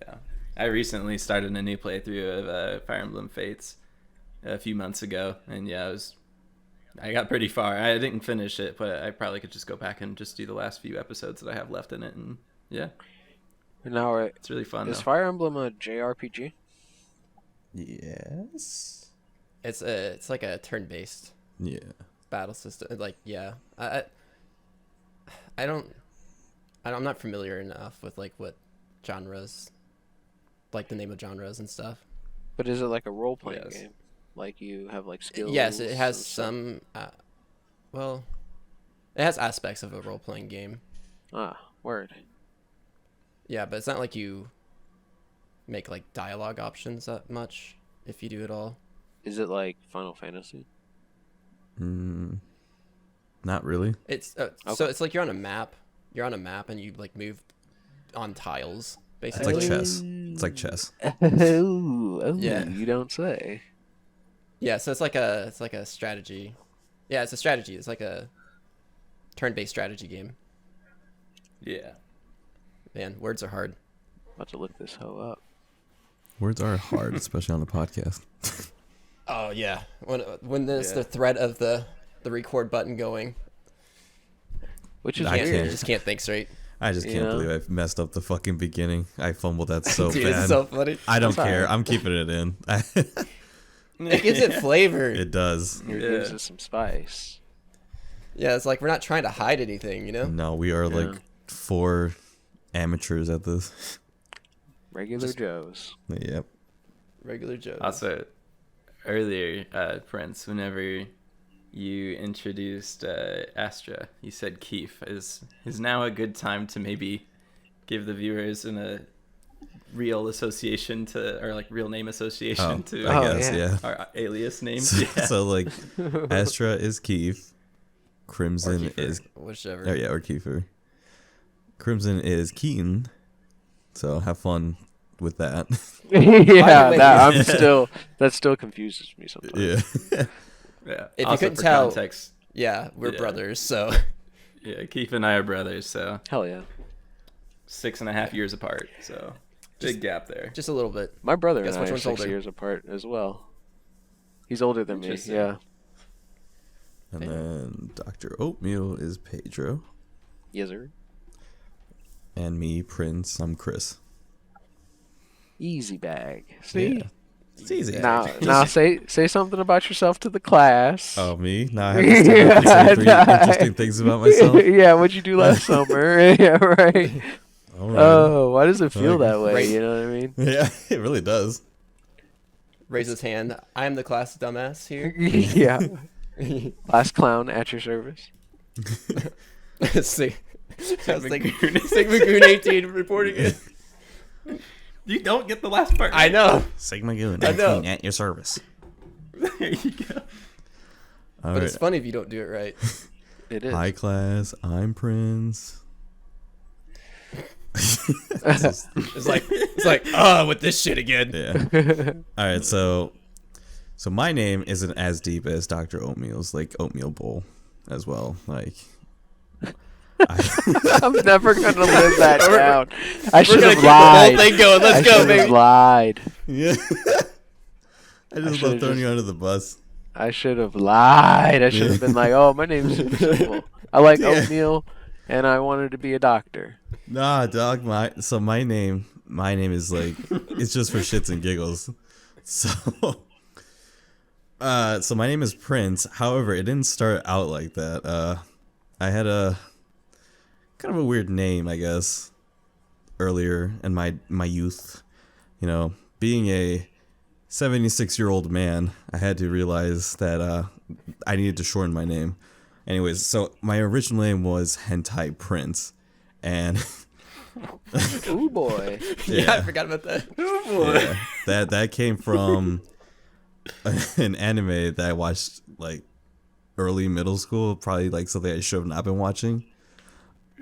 D: yeah, I recently started a new playthrough of Fire Emblem Fates a few months ago, and yeah, I got pretty far. I didn't finish it, but I probably could just go back and just do the last few episodes that I have left in it, and yeah,
B: Now,
D: it's really fun.
B: is
D: Though.
B: Fire Emblem a JRPG?
A: Yes.
C: it's like a turn-based
A: Yeah.
C: battle system. Like I'm not familiar enough with like what genres, like the name of genres and stuff.
B: But is it like a role-playing
D: Yes.
B: game? Like you have like skills?
C: Yes, it has
B: and stuff?
C: some. Well, it has aspects of a role-playing game.
B: Ah, word.
C: Yeah, but it's not like you make like dialogue options that much, if you do at all.
B: Is it like Final Fantasy?
A: Not really.
C: It's so
B: Okay.
C: it's like you're on a map. You're on a map and you like move on tiles,
A: It's
C: basically.
A: like chess. It's like chess.
B: Oh,
C: Yeah.
B: you don't say.
C: Yeah, so it's like a strategy. Yeah, it's a strategy. It's like a turn-based strategy game.
D: Yeah,
C: Man, words are hard.
B: About to look this hoe up.
A: Words are hard, especially on the podcast.
C: Oh yeah, when there's
D: Yeah.
C: the threat of the record button going,
B: Which is
A: I
B: weird.
A: can't.
C: you just can't think straight.
A: I just can't
B: Yeah.
A: believe I've messed up the fucking beginning. I fumbled that so
C: Dude,
A: bad.
C: it's so funny.
A: I don't
B: It's all
A: care.
B: right.
A: I'm keeping it in.
C: It gives it flavor.
A: It does.
B: It
D: Yeah.
B: gives us some spice.
C: Yeah, it's like we're not trying to hide anything, you know?
A: No, we are
B: Yeah.
A: like 4 amateurs at this.
B: Regular Joes.
A: Yep.
C: Regular Joe.
D: Also, earlier, Prince, whenever you introduced Astra, you said Keith. Is now a good time to maybe give the viewers a real association to, or like real name association to
A: I
B: Oh,
A: guess,
B: yeah.
A: yeah.
D: our alias names?
A: So,
D: Yeah.
A: so, like, Astra is Keith. Crimson
C: Kiefer,
A: is
C: whichever.
A: oh yeah, or Kiefer. Crimson is Keaton. So have fun with that.
B: Yeah,
C: wait.
B: that still confuses me sometimes.
A: Yeah.
D: Yeah.
C: If you
D: Also,
C: couldn't
D: for
C: tell-
D: context,
C: Yeah, we're
D: Yeah.
C: brothers, so
D: yeah, Keith and I are brothers, so
B: Hell yeah.
D: 6.5 years apart. So big gap there.
C: just a little bit.
B: My brother
C: Guess
B: and I
C: which
B: are
C: one's
B: 6
C: older?
B: years apart as well. He's older than me.
D: Interesting.
B: Yeah.
A: And then Dr. Oatmeal is Pedro.
B: Yes, sir.
A: And me, Prince, I'm Chris.
B: Easy bag. See?
A: Yeah. It's easy.
B: Now say something about yourself to the class.
A: Oh, me? Now I have to stand up and say 3 interesting things about myself.
B: Yeah, what'd you do last summer? Yeah, right.
A: All right.
B: Oh, why does it feel
A: Okay.
B: that way?
C: Right.
B: You know what I mean?
A: Yeah, it really does.
C: Raise his hand. I am the class dumbass here.
B: Yeah. Last clown at your service.
C: Sig
D: Sigma
C: Goon 18 reporting it.
D: You don't get the last part.
C: I know,
A: Sigma Goon,
C: I know.
A: 19 at your service.
D: There you go.
A: All
C: but it's
A: right.
C: funny if you don't do it right.
B: It is.
A: Hi, class. I'm Prince.
C: It's like with this shit again.
A: Yeah. All right. So my name isn't as deep as Dr. Oatmeal's, like oatmeal bowl, as well. Like,
B: I'm never gonna live that down. I should
C: gonna
B: have
C: keep the whole
B: lied.
C: thing going. Let's
B: I
C: go,
B: should have
C: baby.
B: lied.
A: yeah. I just love
B: should've
A: throwing
B: just-
A: you under the bus.
B: I should have lied. I should have been like, "Oh, my name's super simple. I like
A: Yeah.
B: oatmeal, and I wanted to be a doctor."
A: Nah, dog. My name is like it's just for shits and giggles. So, so my name is Prince. However, it didn't start out like that. I had a kind of a weird name, I guess, earlier in my youth. You know, being a 76-year-old man, I had to realize that I needed to shorten my name. Anyways, so my original name was Hentai Prince, and
B: Ooh boy.
C: Yeah, I forgot about that.
A: Yeah. That came from an anime that I watched like early middle school, probably like something I should have not been watching.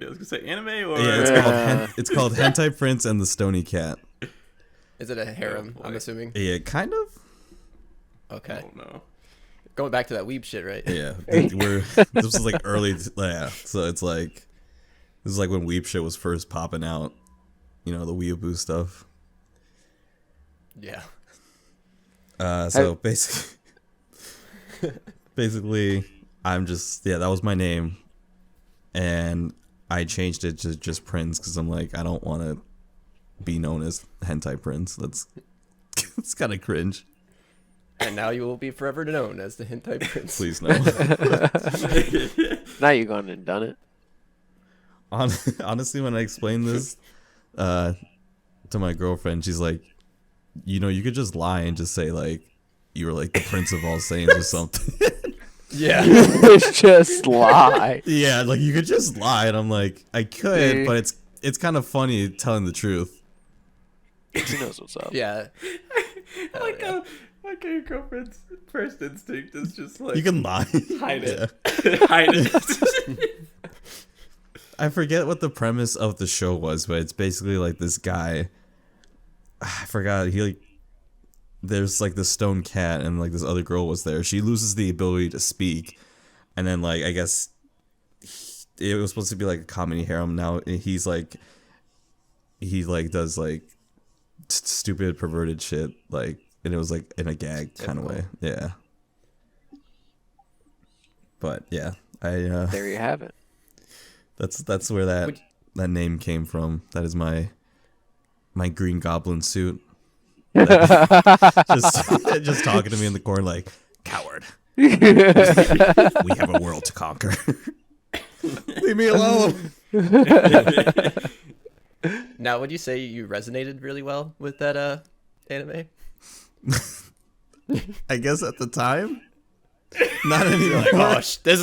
D: I was gonna say anime or
A: Yeah, it's called Hentai Prince and the Stony Cat.
C: Is it a harem?
D: boy.
C: I'm assuming.
A: Yeah, kind of.
C: Okay.
D: Oh no.
C: Going back to that weeb shit, right?
A: Yeah, this was like early. Yeah, so it's like this is like when weeb shit was first popping out. You know, the weeaboo stuff.
C: Yeah.
A: So basically, I'm just that was my name, and I changed it to just Prince because I'm like I don't want to be known as Hentai Prince. That's it's kind of cringe.
C: And now you will be forever known as the hentai prince.
A: Please no.
B: Now you've gone and done it.
A: Honestly, when I explained this to my girlfriend, she's like, you know, you could just lie and just say like you were like the Prince of all Saints or something.
C: Yeah.
B: It's just lie.
A: Yeah, like you could just lie, and I'm like, I could,
B: See?
A: but it's kind of funny telling the truth.
B: She knows what's up.
C: Yeah.
D: Like your girlfriend's first instinct is just like
A: You can lie.
D: hide
A: Yeah.
D: it. Hide it.
A: I forget what the premise of the show was, but it's basically like this guy. I forgot. He like there's like this stone cat, and like this other girl was there. She loses the ability to speak, and then like I guess it was supposed to be like a comedy harem. Now he's like he like does like stupid perverted shit, like, and it was like in a gag kind of way. Yeah. But yeah,
B: There you have it.
A: that's where that name came from. That is my Green Goblin suit. Just talking to me in the corner like, coward. We have a world to conquer. Leave me alone.
C: Now, would you say you resonated really well with that anime?
A: I guess at the time. Not anymore.
C: Like, oh, this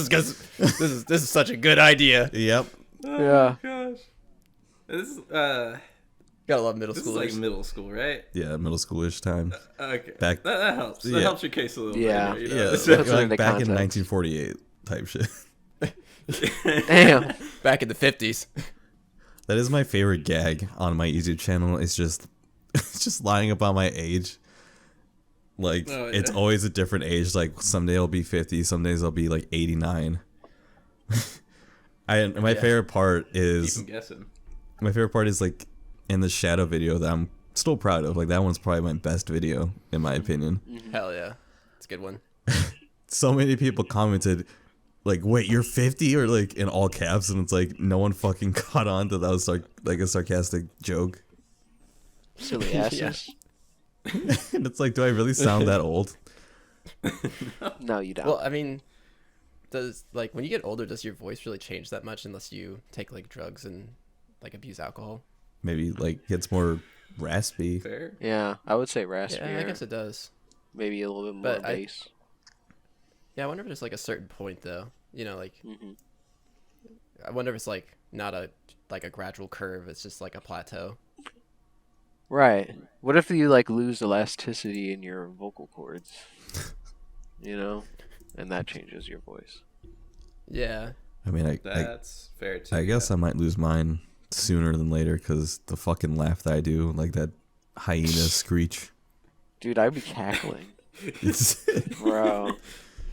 C: is such a good idea.
A: Yep.
B: Yeah.
D: Gosh. This
C: Gotta love middle
D: is
C: schoolers.
D: like middle school, right?
A: Yeah, middle schoolish time.
D: Okay.
A: Back-
D: that helps. That
A: yeah.
D: helps your case a little
B: Yeah.
D: bit.
A: Yeah,
B: Puts it
A: like
B: into
A: back in
B: context.
A: 1948 type shit.
B: Damn.
C: Back in the 50s.
A: That is my favorite gag on my YouTube channel. It's just lying about my age. Like
D: Oh, yeah.
A: it's always a different age. Like someday I'll be 50, some days I'll be like 89. My favorite part is
D: Keep 'em guessing.
A: like in the shadow video that I'm still proud of. Like that one's probably my best video in my opinion.
C: Hell yeah. It's a good one.
A: So many people commented like, wait, you're 50, or like in all caps, and it's like no one fucking caught on that was like a sarcastic joke.
B: Silly asses.
A: And it's like, do I really sound that old?
B: No, you don't.
C: Well, I mean, does like when you get older, does your voice really change that much unless you take like drugs and like abuse alcohol?
A: Maybe like gets more raspy.
D: Fair.
B: yeah, I would say raspier.
C: Yeah, I guess it does.
B: Maybe a little bit more
C: But I-
B: bass.
C: Yeah, I wonder if there's like a certain point though. You know, like
B: Mhm.
C: I wonder if it's like not a gradual curve. It's just like a plateau.
B: Right. What if you like lose elasticity in your vocal cords? You know, and that changes your voice.
C: Yeah.
A: I mean,
D: That's fair too.
A: I guess I might lose mine sooner than later because the fucking laugh that I do, like that hyena screech.
B: Dude, I'd be cackling.
A: It's,
B: Bro.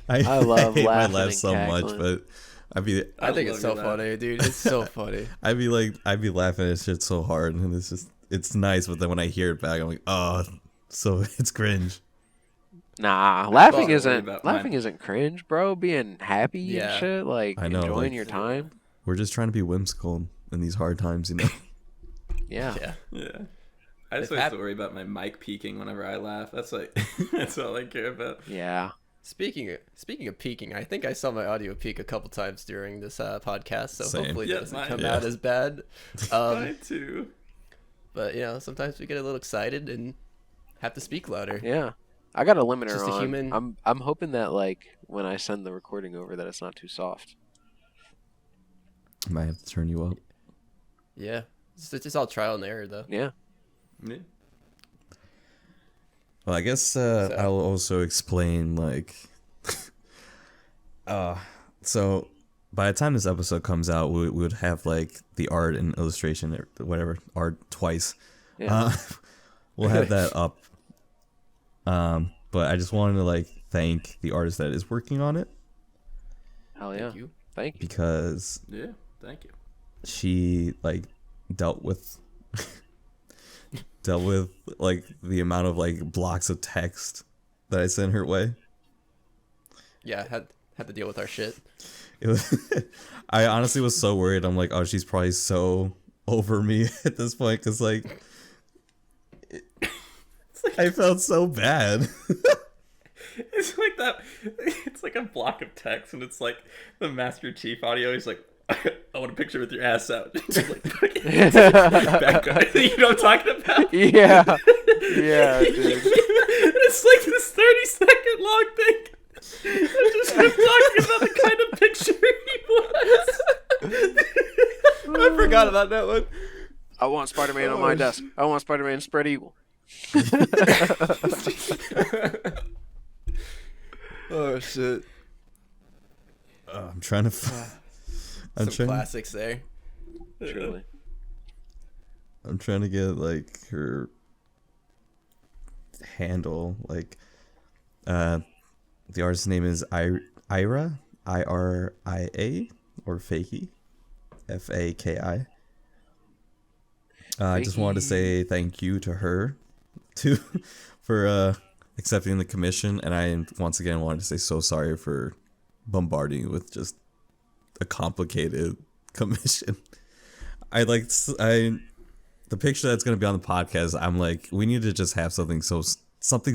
A: I
B: love
A: hate my
B: laughing
A: laugh
B: and
A: so much,
B: cackling.
A: but
C: I think it's so
D: love your
C: funny, dude. It's so funny.
A: I'd be laughing at shit so hard, and it's nice, but then when I hear it back, I'm like, oh, so it's cringe.
B: Nah, laughing
D: Well,
B: isn't
D: about
B: laughing
D: mine.
B: isn't cringe, bro. Being happy
C: Yeah.
B: and shit, like
A: I know,
B: enjoying
A: like-
B: your time.
A: We're just trying to be whimsical in these hard times, you know.
B: Yeah.
C: Yeah.
D: Yeah. I just
C: If
D: always
C: hap-
D: have to worry about my mic peaking whenever I laugh. That's like that's all I care about.
B: Yeah.
C: Speaking of peaking, I think I saw my audio peak a couple times during this podcast, so
A: Same.
C: hopefully
D: Yeah,
C: it doesn't
D: mine-
C: come
A: yeah.
C: out as bad.
D: Mine too.
C: But you know, sometimes we get a little excited and have to speak louder.
B: Yeah. I got a limiter
C: Just a
B: on.
C: human-
B: I'm hoping that like when I send the recording over that it's not too soft.
A: Might have to turn you up.
C: Yeah. It's just all trial and error, though.
B: Yeah.
D: Yeah.
A: Well, I guess I'll also explain like, so by the time this episode comes out, we would have like the art and illustration or whatever art twice.
B: Yeah.
A: We'll have that up. But I just wanted to like thank the artist that is working on it
B: Hell yeah.
C: Thank you.
B: Thank you.
A: because
D: Yeah. Thank you.
A: she like dealt with like the amount of like blocks of text that I sent her way.
C: Yeah, had to deal with our shit.
A: It was, I honestly was so worried. I'm like, oh, she's probably so over me at this point because like, I felt so bad.
D: It's like that. It's like a block of text, and it's like the Master Chief audio. He's like, "I want a picture with your ass out." Just like, background. You know what I'm talking about?
B: Yeah. Yeah, dude.
D: It's like this 30-second long thing. I just kept talking about the kind of picture he was.
C: I forgot about that one.
B: I want Spider-Man on my desk. I want Spider-Man spread eagle.
C: Oh shit!
A: I'm trying to. I'm
C: Some
A: trying.
C: classics there.
B: Truly.
A: I'm trying to get like her handle. Like, the artist's name is Ira, Iria, or Fakey, Faki. I just wanted to say thank you to her, too, for accepting the commission, and I once again wanted to say so sorry for bombarding you with just a complicated commission. The picture that's gonna be on the podcast. I'm like, we need to just have something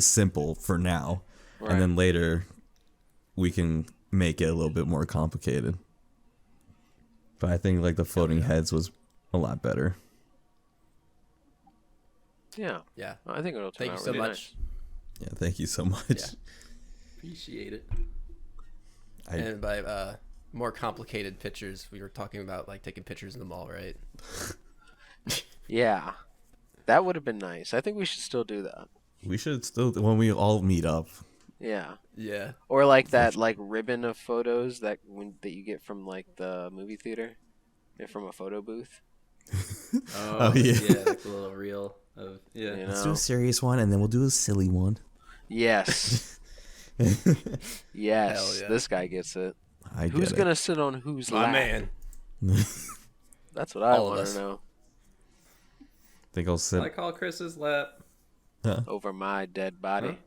A: simple for now,
B: Right.
A: and then later we can make it a little bit more complicated. But I think like the floating heads was a lot better.
B: Yeah.
C: Yeah.
B: I think it'll turn
C: Thank you
B: out
C: so
B: really
C: much.
A: Yeah, thank you so much.
C: Yeah.
D: Appreciate it.
C: And by more complicated pictures, we were talking about like taking pictures in the mall, right?
B: Nice. Yeah. That would have been nice. I think we should still do that.
A: We should still when we all meet up.
B: Yeah.
C: Yeah.
B: Or like that like ribbon of photos that you get from like the movie theater. From a photo booth.
D: Oh,
A: yeah.
D: yeah, like a little reel of
B: You
A: Let's
B: know?
A: do a serious one, and then we'll do a silly one.
B: Yes. Yes.
C: Hell yeah.
B: This guy gets it.
A: I get
B: Who's
A: it.
B: gonna sit on whose
C: My
B: lap?
C: man.
B: That's what I
C: All of
B: want
C: us.
B: to know.
A: Think I'll sit.
D: I call Chris's lap.
B: Over my dead body.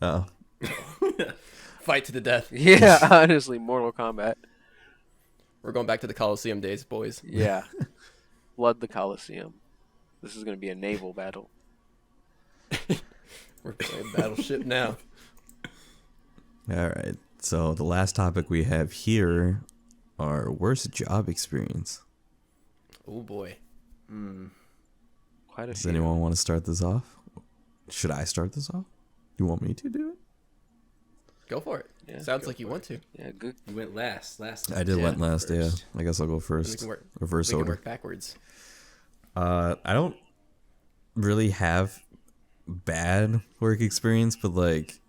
A: Oh,
C: Fight to the death.
B: Yeah, honestly, Mortal Kombat.
C: We're going back to the Coliseum days, boys.
B: Yeah. Flood the Coliseum. This is gonna be a naval battle.
C: We're playing Battleship now.
A: all right. So the last topic we have here are worst job experience.
C: Oh boy.
B: Quite a
A: Does
B: few.
A: anyone want to start this off? Should I start this off? You want me to do it?
C: Go for it.
B: Yeah,
C: Sounds
B: go
C: like you
B: for
C: want to.
B: Yeah, good.
D: You went last. Last time.
A: I did went last.
D: First.
A: Yeah, I guess I'll go
C: We
A: first.
C: can work.
A: Reverse
C: We can
A: order.
C: work backwards.
A: I don't really have bad work experience, but like,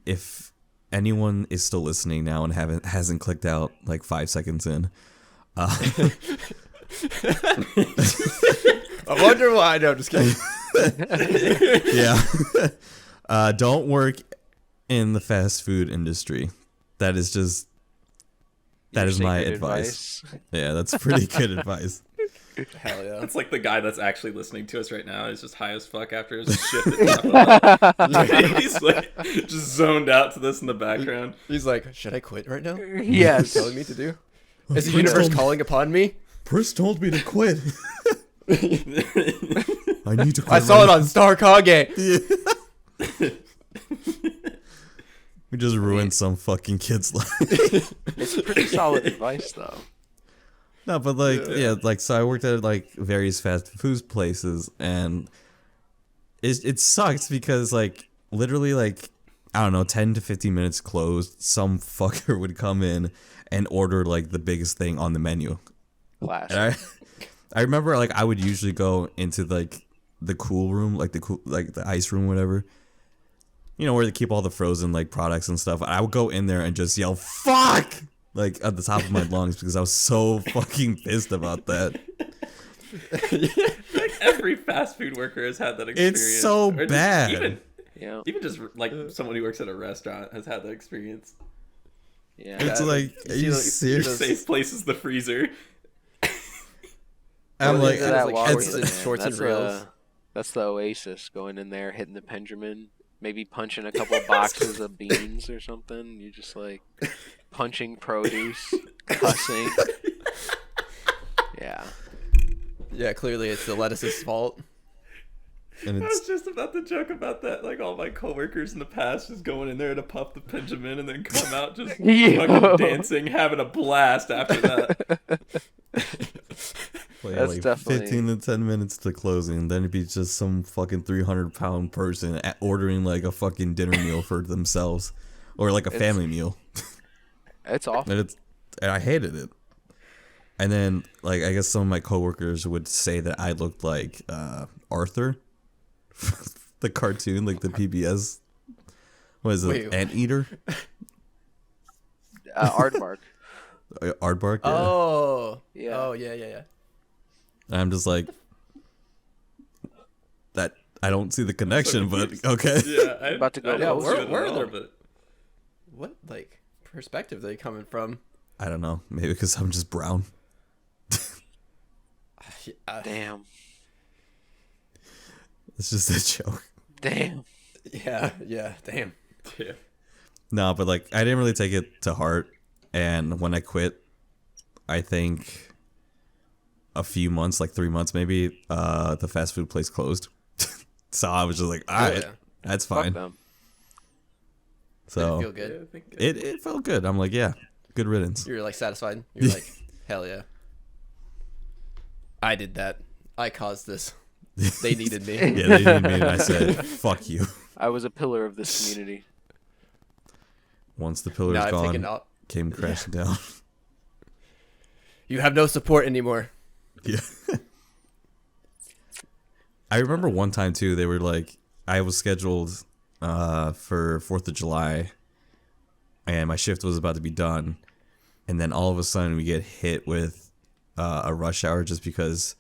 A: if anyone is still listening now and hasn't clicked out like 5 seconds in,
C: I wonder why. No, I'm just kidding.
A: yeah, don't work in the fast food industry. That is just
B: Your
A: my
B: sacred
A: advice. Yeah, that's pretty good advice.
C: Hell yeah.
D: It's like the guy that's actually listening to us right now is just high as fuck after his shift. He's like just zoned out to this in the background.
C: He's like, should I quit right now?
B: Yes.
C: Telling me to do? Is the universe calling upon me?
A: Chris told me to quit. I need to quit.
C: I saw it on Starkage.
A: We just ruined some fucking kid's life.
B: It's pretty solid advice, though.
A: No, but like, yeah, like, so I worked at like various fast food places, and it sucks because like literally like, I don't know, 10 to 15 minutes closed, some fucker would come in and order like the biggest thing on the menu.
B: Class.
A: And I remember like I would usually go into like the cool room, like the ice room, whatever. You know, where they keep all the frozen like products and stuff. I would go in there and just yell "fuck" like at the top of my lungs because I was so fucking pissed about that.
D: Like every fast food worker has had that experience.
A: It's so
D: Or just
A: bad.
D: Even just like someone who works at a restaurant has had that experience.
B: Yeah.
A: It's like, are you
D: Your
A: serious?
D: safe place is the freezer.
A: I'm like,
B: Into that walkway,
C: shorts and-
B: man.
C: shorts and reels.
B: That's the oasis. Going in there, hitting the Benjamin, maybe punching a couple boxes of beans or something. You just like punching produce, cussing. Yeah.
C: Yeah, clearly it's the lettuce's fault.
A: and
D: I was
A: it's
D: just about to joke about that. Like all my coworkers in the past just going in there to puff the Benjamin and then come out just fucking dancing, having a blast after that.
B: That's
A: like
B: definitely-
A: 15 to 10 minutes to closing. Then it'd be just some fucking 300-pound person ordering like a fucking dinner meal for themselves, or like a family meal.
B: It's awful.
A: And I hated it. And then like I guess some of my coworkers would say that I looked like Arthur, the cartoon, like the PBS. What is it?
C: Wait.
A: Anteater?
B: Aardvark.
A: Aardvark? Yeah.
C: Oh.
B: Yeah.
C: Oh, yeah.
A: And I'm just like, that I don't see the connection, but okay.
D: Yeah, I'm
B: About to go
C: Yeah,
B: closer.
C: where are there, but what like perspective are they coming from?
A: I don't know. Maybe because I'm just brown.
B: Damn.
A: It's just a joke.
B: Damn.
C: Yeah, damn.
D: Yeah.
A: No, but like I didn't really take it to heart. And when I quit, I think a few months, like 3 months maybe, the fast food place closed. So I was just like, all right,
C: yeah.
A: that's
B: Fuck
A: fine.
B: them.
C: Did it
A: So
C: feel good?
A: it felt good. I'm like, yeah, good riddance.
C: You're like satisfied. You're like, hell yeah. I did that. I caused this. They needed me.
A: Yeah, they needed me, and I said, fuck you.
B: I was a pillar of this community.
A: Once the pillar's
C: Now I've taken
A: gone,
C: out.
A: came crashing down.
C: You have no support anymore.
A: Yeah. I remember one time too, they were like, I was scheduled for 4th of July and my shift was about to be done. And then all of a sudden we get hit with a rush hour just because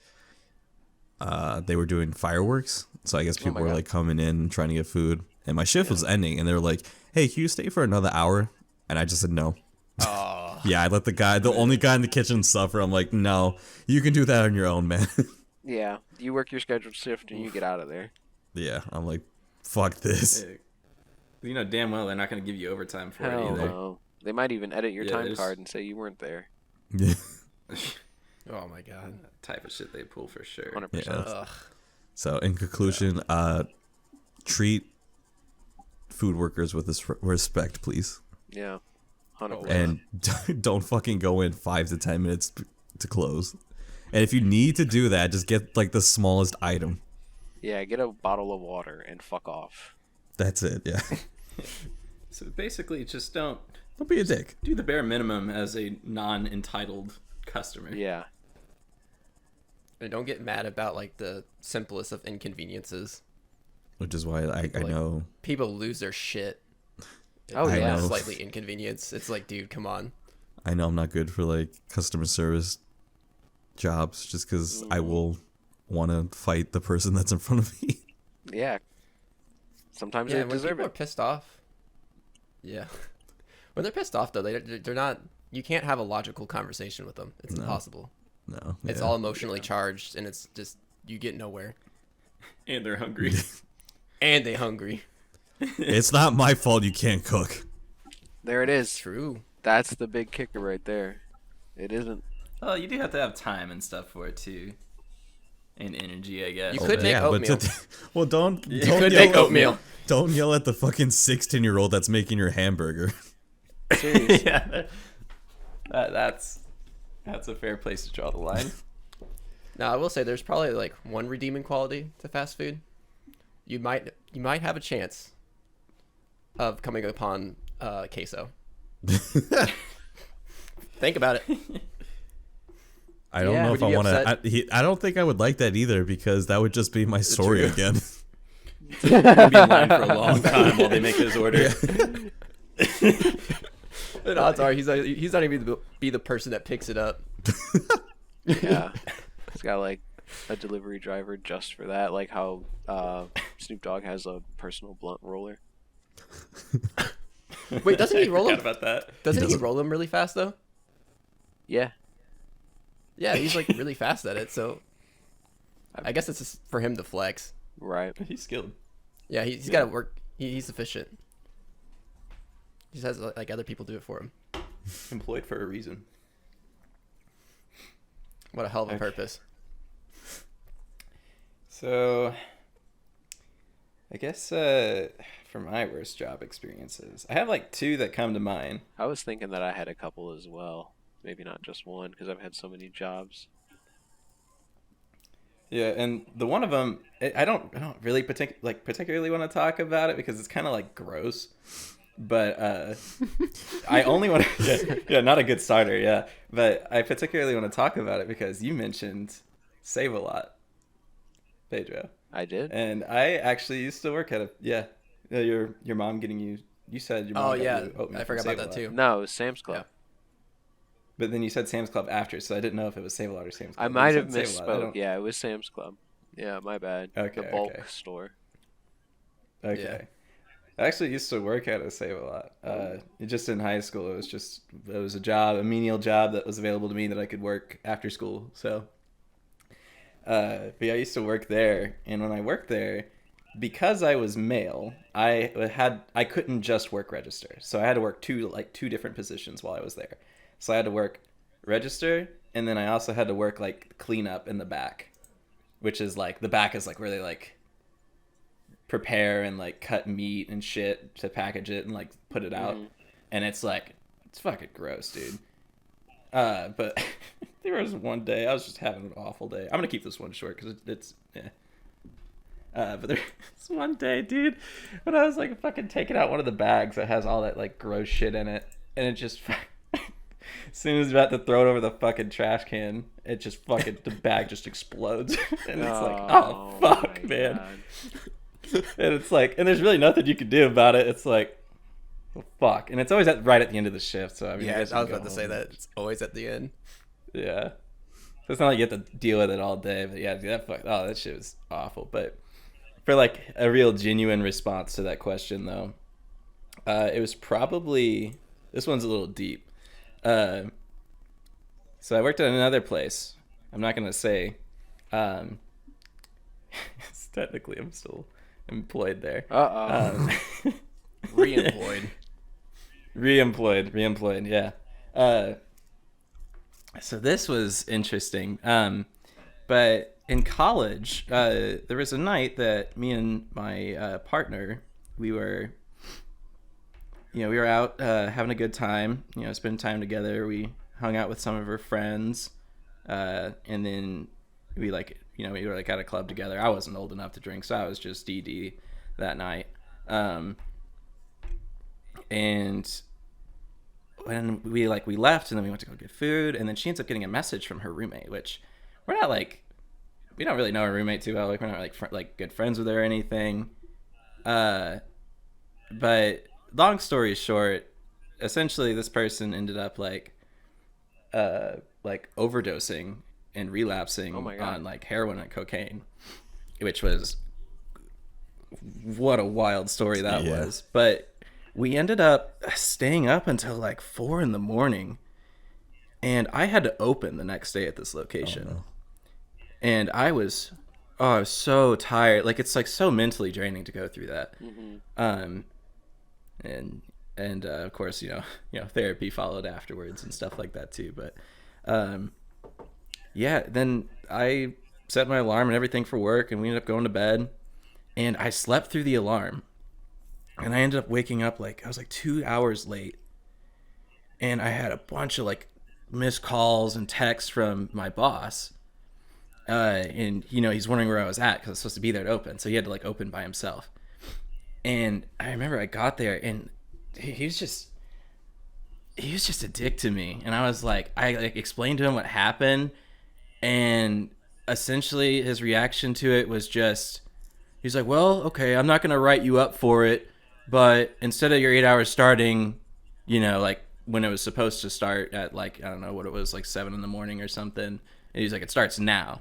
A: they were doing fireworks. So I guess people were
B: God.
A: like coming in and trying to get food. And my shift was ending and they were like, hey, can you stay for another hour? And I just said no.
C: Oh.
A: Yeah, I let the only guy in the kitchen suffer. I'm like, no, you can do that on your own, man.
B: Yeah. You work your scheduled shift and you get out of there.
A: Yeah, I'm like, fuck this.
D: You know damn well they're not going to give you overtime for
B: Hell
D: it either.
B: no. They might even edit your
D: Yeah,
B: time
D: there's-
B: card and say you weren't there.
A: Yeah.
C: Oh my god.
D: Type of shit they pull for sure.
B: 100%.
A: Yeah.
C: Ugh.
A: So in conclusion, treat food workers with respect, please,
B: Yeah. 100%.
A: and don't fucking go in 5 to 10 minutes to close. And if you need to do that, just get like the smallest item.
B: Yeah, get a bottle of water and fuck off.
A: That's it. Yeah.
D: So basically, just don't
A: Don't be a dick.
D: do the bare minimum as a non-entitled customer.
B: Yeah.
C: And don't get mad about like the simplest of inconveniences.
A: Which is why I
C: Like-
A: know.
C: People lose their shit.
B: Oh,
A: I
B: yeah.
A: know.
C: Slightly inconvenience. It's like, dude, come on.
A: I know I'm not good for like customer service jobs just because I will want to fight the person that's in front of me.
B: Yeah. Sometimes
C: Yeah,
B: they
C: when
B: deserve
C: people are
B: it.
C: pissed off. Yeah. When they're pissed off though, they're not. You can't have a logical conversation with them. It's
A: No.
C: impossible.
A: No.
C: It's
A: yeah.
C: all emotionally charged, and it's just you get nowhere.
D: And they're hungry.
C: And they hungry.
A: It's not my fault you can't cook.
B: There it is.
C: True.
B: That's the big kicker right there. It isn't.
D: Oh, you do have to have time and stuff for it too. And energy, I guess.
C: You could make oatmeal.
A: Well, don't
C: You
A: don't
C: could
A: yell
C: make
A: at-
C: oatmeal.
A: Don't yell at the fucking 16-year-old that's making your hamburger.
B: Serious.
D: Yeah, that's a fair place to draw the line.
C: Now I will say there's probably like one redeeming quality to fast food. You might have a chance of coming upon queso. Think about it.
A: I don't
B: Yeah.
A: know
C: Would
A: if
C: you
A: I
C: be
A: want
C: upset?
A: to. I don't think I would like that either because that would just be my story
C: True.
A: again.
D: You're gonna be in line for a long time while they make his order.
C: The odds are he's not even be the person that picks it up.
B: Yeah. It's got like a delivery driver just for that, like how Snoop Dogg has a personal blunt roller.
C: Wait, doesn't he roll
D: I forgot
C: them?
D: about that.
C: Doesn't he
A: doesn't.
C: roll them really fast though?
B: Yeah.
C: Yeah, he's like really fast at it. So I guess it's just for him to flex.
B: Right.
D: He's skilled.
C: Yeah, he's got to work. He's efficient. He just has like other people do it for him.
D: Employed for a reason.
C: What a hell of a
D: Okay.
C: purpose.
D: So, I guess for my worst job experiences, I have like two that come to mind.
B: I was thinking that I had a couple as well. Maybe not just one, because I've had so many jobs.
D: Yeah, and the one of them, I don't really particularly want to talk about it because it's kind of like gross. But I only want to, yeah, not a good starter, yeah. But I particularly want to talk about it because you mentioned Save a Lot, Pedro.
B: I did.
D: And I actually used to work at your mom getting you. You said your mom.
C: Oh
D: got
C: yeah,
D: you oatmeal
C: I
D: from
C: forgot
D: Save
C: about
D: a
C: that
D: Lot.
C: too.
B: No, it was Sam's Club.
C: Yeah.
D: But then you said Sam's Club after, so I didn't know if it was Save a Lot or Sam's Club.
B: I
D: You
B: might have
D: said Save a Lot. I
B: misspoke.
D: don't-
B: Yeah, it was Sam's Club. Yeah, my bad.
D: Okay,
B: The bulk
D: okay.
B: store.
D: Okay.
C: Yeah.
D: I actually used to work at a Save a Lot. Just in high school, it was a job, a menial job that was available to me that I could work after school. So, but yeah, I used to work there, and when I worked there, because I was male, I couldn't just work register, so I had to work two different positions while I was there. So I had to work register, and then I also had to work like cleanup in the back, which is like the back is like where they like prepare and like cut meat and shit to package it and like put it out. And it's fucking gross, dude. But there was one day I was just having an awful day. I'm gonna keep this one short because it's yeah. But there was one day, dude, when I was like fucking taking out one of the bags that has all that like gross shit in it, and it just as soon as I was about to throw it over the fucking trash can, it just fucking the bag just explodes, and it's like, oh fuck,
B: my
D: man.
B: God.
D: And it's like, and there's really nothing you can do about it. It's like, well, fuck. And it's always right at the end of the shift. So I mean,
C: Yeah, I
D: guess
C: was
D: you can
C: about to
D: go
C: say
D: home.
C: that it's always at the end.
D: Yeah. So it's not like you have to deal with it all day. But yeah, dude, that shit was awful. But for like a real genuine response to that question, though, it was probably, this one's a little deep. So I worked at another place. I'm not gonna say. Technically, I'm still employed there.
C: Re-employed.
D: Reemployed, yeah. So this was interesting. But in college, there was a night that me and my partner, we were out having a good time, spending time together. We hung out with some of her friends, and then we we were like at a club together. I wasn't old enough to drink, so I was just DD that night. And when we left, and then we went to go get food, and then she ends up getting a message from her roommate, which we don't really know her roommate too well. Like we're not like good friends with her or anything. But long story short, essentially this person ended up like overdosing and relapsing
B: Oh my God.
D: on like heroin and cocaine, which was what a wild story that
A: Yeah.
D: was. But we ended up staying up until like 4 a.m, and I had to open the next day at this location.
A: Oh, no.
D: And I was so tired. Like it's like so mentally draining to go through that. And of course, therapy followed afterwards and stuff like that too. But yeah, then I set my alarm and everything for work, and we ended up going to bed, and I slept through the alarm, and I ended up waking up I was like 2 hours late, and I had a bunch of like missed calls and texts from my boss. And he's wondering where I was at because I was supposed to be there to open, so he had to like open by himself. And I remember I got there, and he was just a dick to me. And I was like, I explained to him what happened, And essentially his reaction to it was just, he's like, well, okay, I'm not going to write you up for it, but instead of your 8 hours starting, you know, like when it was supposed to start at like, I don't know what it was, like 7 in the morning or something. And he's like, it starts now.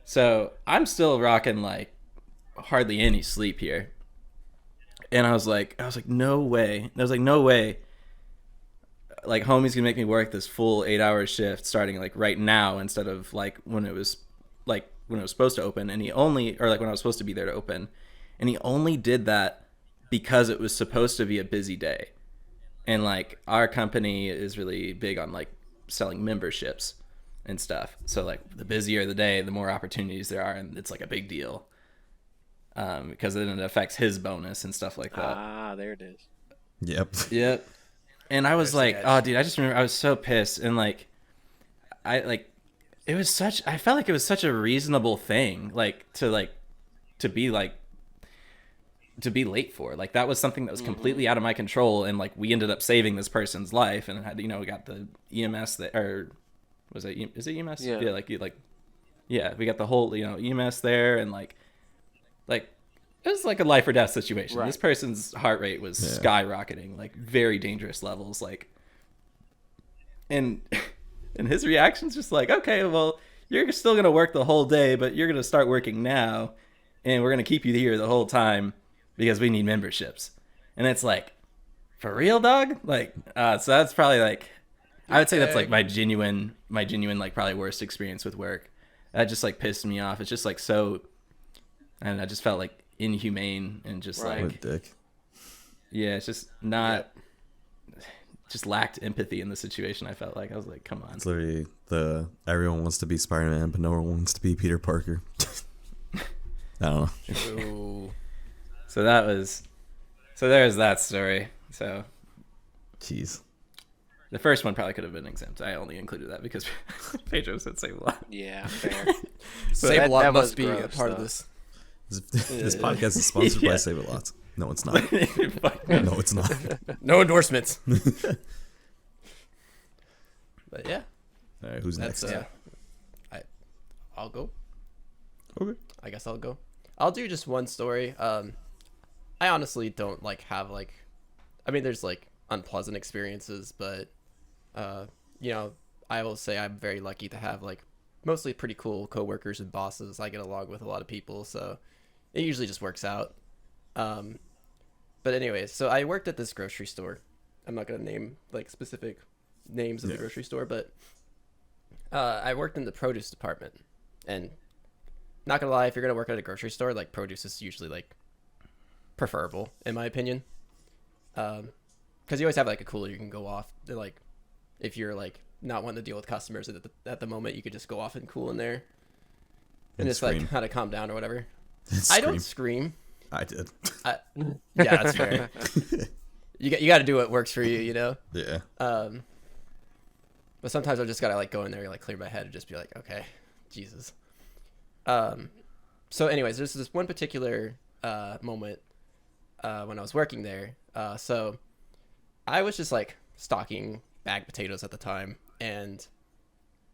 D: So I'm still rocking like hardly any sleep here. And I was like, no way. I was like, no way. Like, homie's gonna make me work this full 8-hour shift starting like right now instead of like when it was supposed to open. And he only, or like when I was supposed to be there to open, and he only did that because it was supposed to be a busy day. And like our company is really big on like selling memberships and stuff. So like the busier the day, the more opportunities there are, and it's like a big deal. Because then it affects his bonus and stuff like that.
B: Ah, there it is.
D: Yep. And I was like, oh, dude, I just remember I was so pissed. And like, I felt like it was such a reasonable thing, to be late for. Like, that was something that was completely out of my control. And like, we ended up saving this person's life, and had, we got the EMS that, or was it, is it EMS?
B: Yeah.
D: Yeah, we got the whole, EMS there, and like, it was like a life or death situation. Right. This person's heart rate was skyrocketing, like very dangerous levels. Like, and his reaction's just like, okay, well, you're still going to work the whole day, but you're going to start working now, and we're going to keep you here the whole time because we need memberships. And it's like, for real, dog? Like, so that's probably like, I would say that's like my genuine, like probably worst experience with work. That just like pissed me off. It's just like so, and I just felt like inhumane and just
A: What a
D: like,
A: dick.
D: yeah, it's just not, just lacked empathy in the situation. I felt like I was like, come on.
A: It's literally everyone wants to be Spider-Man, but no one wants to be Peter Parker. I don't know.
D: So there's that story. So
A: Jeez.
D: the first one probably could have been exempt. I only included that because Pedro said Save a Lot.
B: Yeah, fair.
C: Save a Lot
B: that
C: must
B: was
C: be a
B: gross,
C: part
B: though.
C: of this.
A: This podcast is sponsored by Save It Lots. No, it's not. No, it's not.
C: No endorsements. But yeah,
A: All right, who's
C: that's
A: next?
C: I'll go.
A: Okay.
C: I guess I'll go. I'll do just one story. I honestly don't have I mean, there's unpleasant experiences, but I will say I'm very lucky to have mostly pretty cool coworkers and bosses. I get along with a lot of people, so it usually just works out. But anyways, so I worked at this grocery store. I'm not gonna name specific names of the grocery store, but I worked in the produce department. And not gonna lie, if you're gonna work at a grocery store, produce is usually preferable in my opinion. Because you always have a cooler you can go off. If you're not wanting to deal with customers at the moment, you could just go off and cool in there, and just
A: scream.
C: kind of calm down or whatever.
A: And
C: I don't
A: scream.
C: scream.
A: I did.
C: Yeah, that's fair. You got to do what works for you,
A: Yeah.
C: But sometimes I just gotta go in there, clear my head, and just be like, okay, Jesus. So anyways, there's this one particular moment when I was working there. So I was just stocking bagged potatoes at the time, and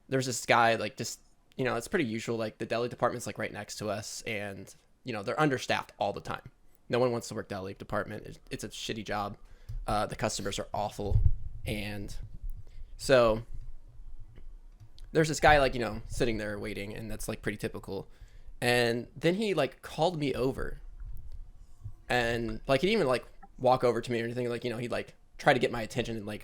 C: there's this guy it's pretty usual. The deli department's right next to us, and they're understaffed all the time. No one wants to work deli department. It's a shitty job. The customers are awful, and so there's this guy sitting there waiting, and that's pretty typical. And then he called me over, and he didn't even walk over to me or anything. He tried to get my attention and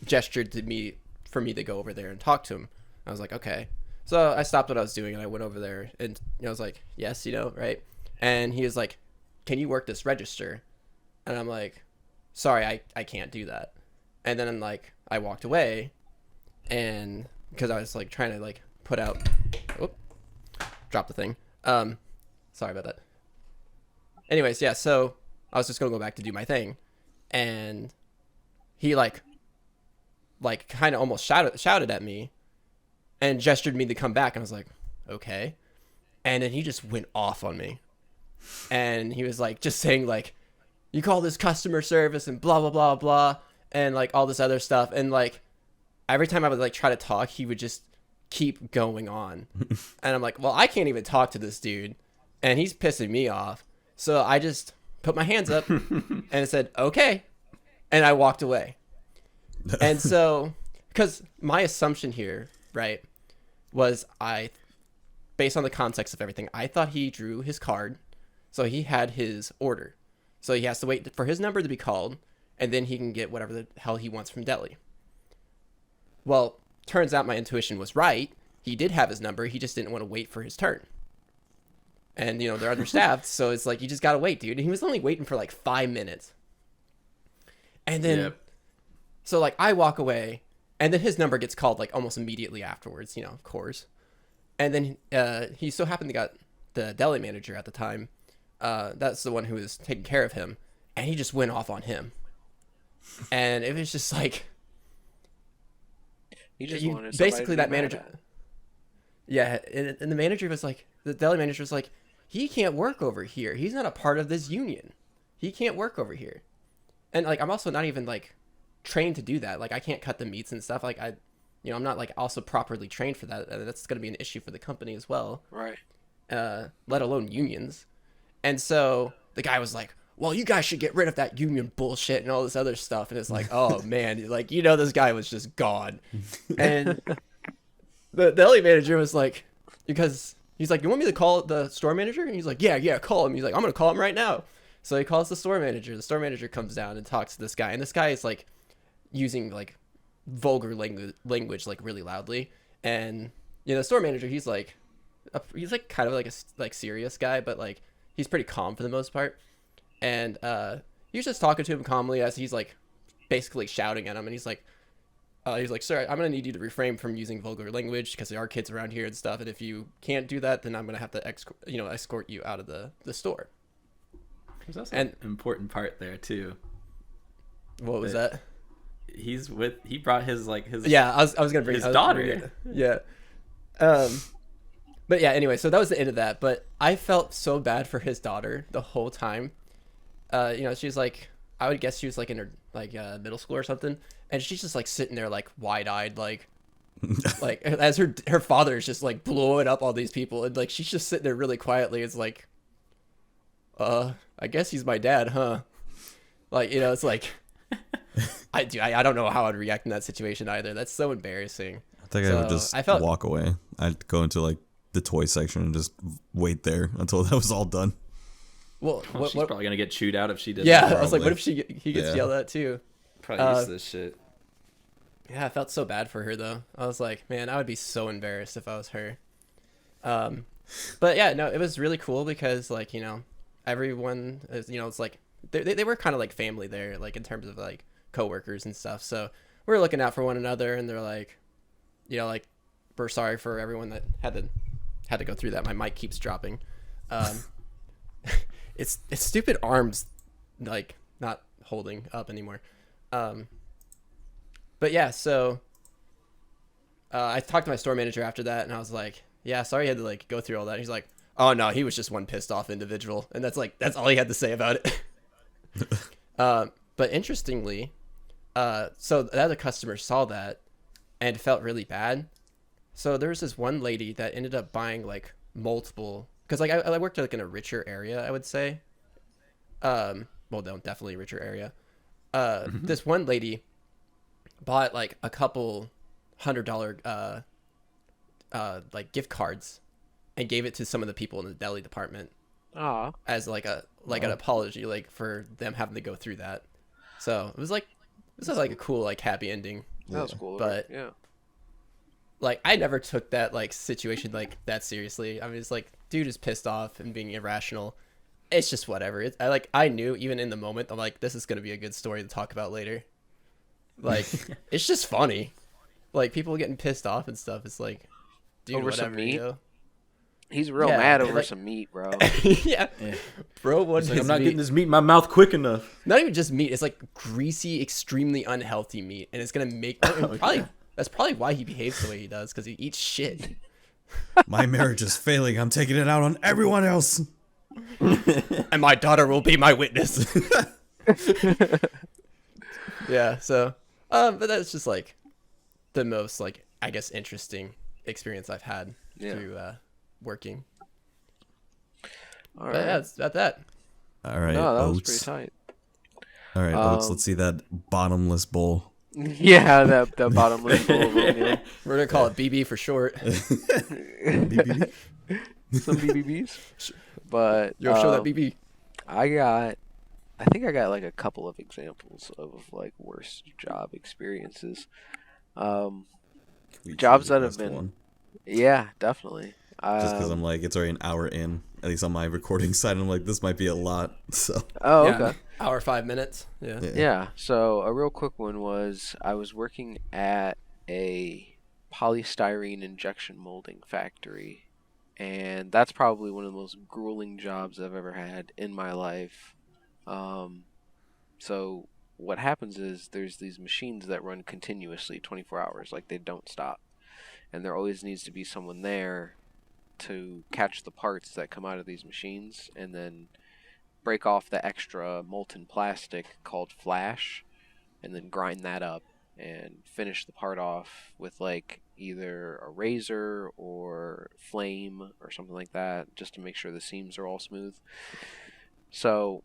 C: gestured to me for me to go over there and talk to him. I was like, okay. So I stopped what I was doing and I went over there, and I was like, yes, right? And he was like, can you work this register? And I'm like, sorry, I can't do that. And then I walked away, and because I was trying to put out, drop the thing. Sorry about that. Anyways, yeah, so I was just gonna go back to do my thing, and he kind of almost shouted at me and gestured me to come back, and I was like, okay. And then he just went off on me, and he was just saying you call this customer service and blah blah blah blah, and all this other stuff. And every time I would try to talk, he would just keep going on. And I'm like, well, I can't even talk to this dude, and he's pissing me off. So I just put my hands up and it said, okay. And I walked away. And so, because my assumption here, right, was based on the context of everything, I thought he drew his card. So he had his order. So he has to wait for his number to be called, and then he can get whatever the hell he wants from deli. Well, turns out my intuition was right. He did have his number. He just didn't want to wait for his turn. And, you know, they're understaffed, so it's like, you just got to wait, dude. And he was only waiting for like 5 minutes. And then, so like, I walk away, and then his number gets called like almost immediately afterwards, you know, of course. And then he so happened to got the deli manager at the time. That's the one who was taking care of him. And he just went off on him. And it was just like,
B: He just wanted
C: basically that
B: mad
C: manager.
B: at.
C: Yeah, and the manager was like, the deli manager was like, he can't work over here. He's not a part of this union. He can't work over here. And like, I'm also not even like trained to do that. Like, I can't cut the meats and stuff. Like, I'm not like also properly trained for that. That's going to be an issue for the company as well.
B: Right.
C: Let alone unions. And so the guy was like, well, you guys should get rid of that union bullshit and all this other stuff. And it's like, oh man, like, you know, this guy was just gone. And the deli manager was like, because he's like, you want me to call the store manager? And he's like, yeah, call him. He's like, I'm going to call him right now. So he calls the store manager. The store manager comes down and talks to this guy. And this guy is like using like vulgar language like really loudly. And, you know, the store manager, he's like kind of like a serious guy, but like he's pretty calm for the most part. And he was just talking to him calmly as he's like basically shouting at him. And he's like, sir, I'm going to need you to refrain from using vulgar language because there are kids around here and stuff. And if you can't do that, then I'm going to have to escort you out of the store.
D: There's also an important part there too.
C: What was that?
D: He brought his
C: yeah, I was gonna bring
D: his daughter.
C: Yeah. But yeah, anyway, so that was the end of that. But I felt so bad for his daughter the whole time. You know, she was like, I would guess she was like in her like middle school or something, and she's just like sitting there like wide-eyed, like as her father is just like blowing up all these people, and like she's just sitting there really quietly. It's like, I guess he's my dad, huh? Like, you know, it's like, I don't know how I'd react in that situation either. That's so embarrassing.
A: I think I would just walk away. I'd go into like the toy section and just wait there until that was all done.
C: Well,
D: she's probably gonna get chewed out if she does.
C: Yeah,
D: that.
C: I was like, what if he gets yelled at too?
D: Probably used to this shit.
C: Yeah, I felt so bad for her though. I was like, man, I would be so embarrassed if I was her. But yeah, no, it was really cool because like, you know, everyone is, you know, it's like they were kind of like family there, like in terms of like coworkers and stuff. So we were looking out for one another, and they're like, you know, like, we're sorry for everyone that had to go through that. My mic keeps dropping. It's stupid arms, like not holding up anymore. But yeah, so I talked to my store manager after that, and I was like, yeah, sorry you had to like go through all that. And he's like, oh no, he was just one pissed off individual, and that's all he had to say about it. But interestingly, so the other customer saw that and felt really bad. So there was this one lady that ended up buying like multiple, because like I worked like in a richer area, I would say. Well, no, definitely a richer area. This one lady bought like a couple $100 like gift cards and gave it to some of the people in the deli department. As like an apology, like for them having to go through that. So it was like, this was like a cool, like happy ending.
B: That was cool.
C: But
B: yeah,
C: like I never took that like situation like that seriously. I mean, it's like, dude is pissed off and being irrational. It's just whatever. I knew even in the moment, I'm like, this is gonna be a good story to talk about later. Like, it's just funny. Like people getting pissed off and stuff. It's like, dude,
B: over
C: whatever.
B: some meat.
C: You know?
B: He's real mad over some meat, bro.
C: yeah. Bro,
D: like, I'm not getting this meat in my mouth quick enough.
C: Not even just meat. It's like greasy, extremely unhealthy meat, and it's gonna make that's probably why he behaves the way he does, because he eats shit.
A: My marriage is failing. I'm taking it out on everyone else.
C: And my daughter will be my witness. Yeah. So, but that's just like the most like, I guess, interesting experience I've had through working.
B: All
C: But
B: right.
C: yeah, it's about that.
A: All right,
B: No, that was
A: Oats.
B: pretty tight.
A: All right, Oats. Let's see that bottomless bowl.
B: Yeah, that bottomless bowl of oatmeal.
C: We're gonna call it BB for short.
A: BBB?
B: Some BBBs. But
C: Yo, show that BB.
B: I think I got like a couple of examples of like worst job experiences.
A: We
B: Jobs
A: choose
B: that
A: the
B: have
A: best
B: been
A: one.
B: Yeah, definitely.
A: Just because I'm like, it's already an hour in. At least on my recording side, I'm like, this might be a lot. So
B: Oh,
C: Yeah,
B: okay.
C: hour 5 minutes. Yeah.
B: Yeah, so a real quick one was I was working at a polystyrene injection molding factory, and that's probably one of the most grueling jobs I've ever had in my life. So what happens is there's these machines that run continuously 24 hours, like they don't stop, and there always needs to be someone there to catch the parts that come out of these machines and then break off the extra molten plastic called flash and then grind that up and finish the part off with like either a razor or flame or something like that just to make sure the seams are all smooth. So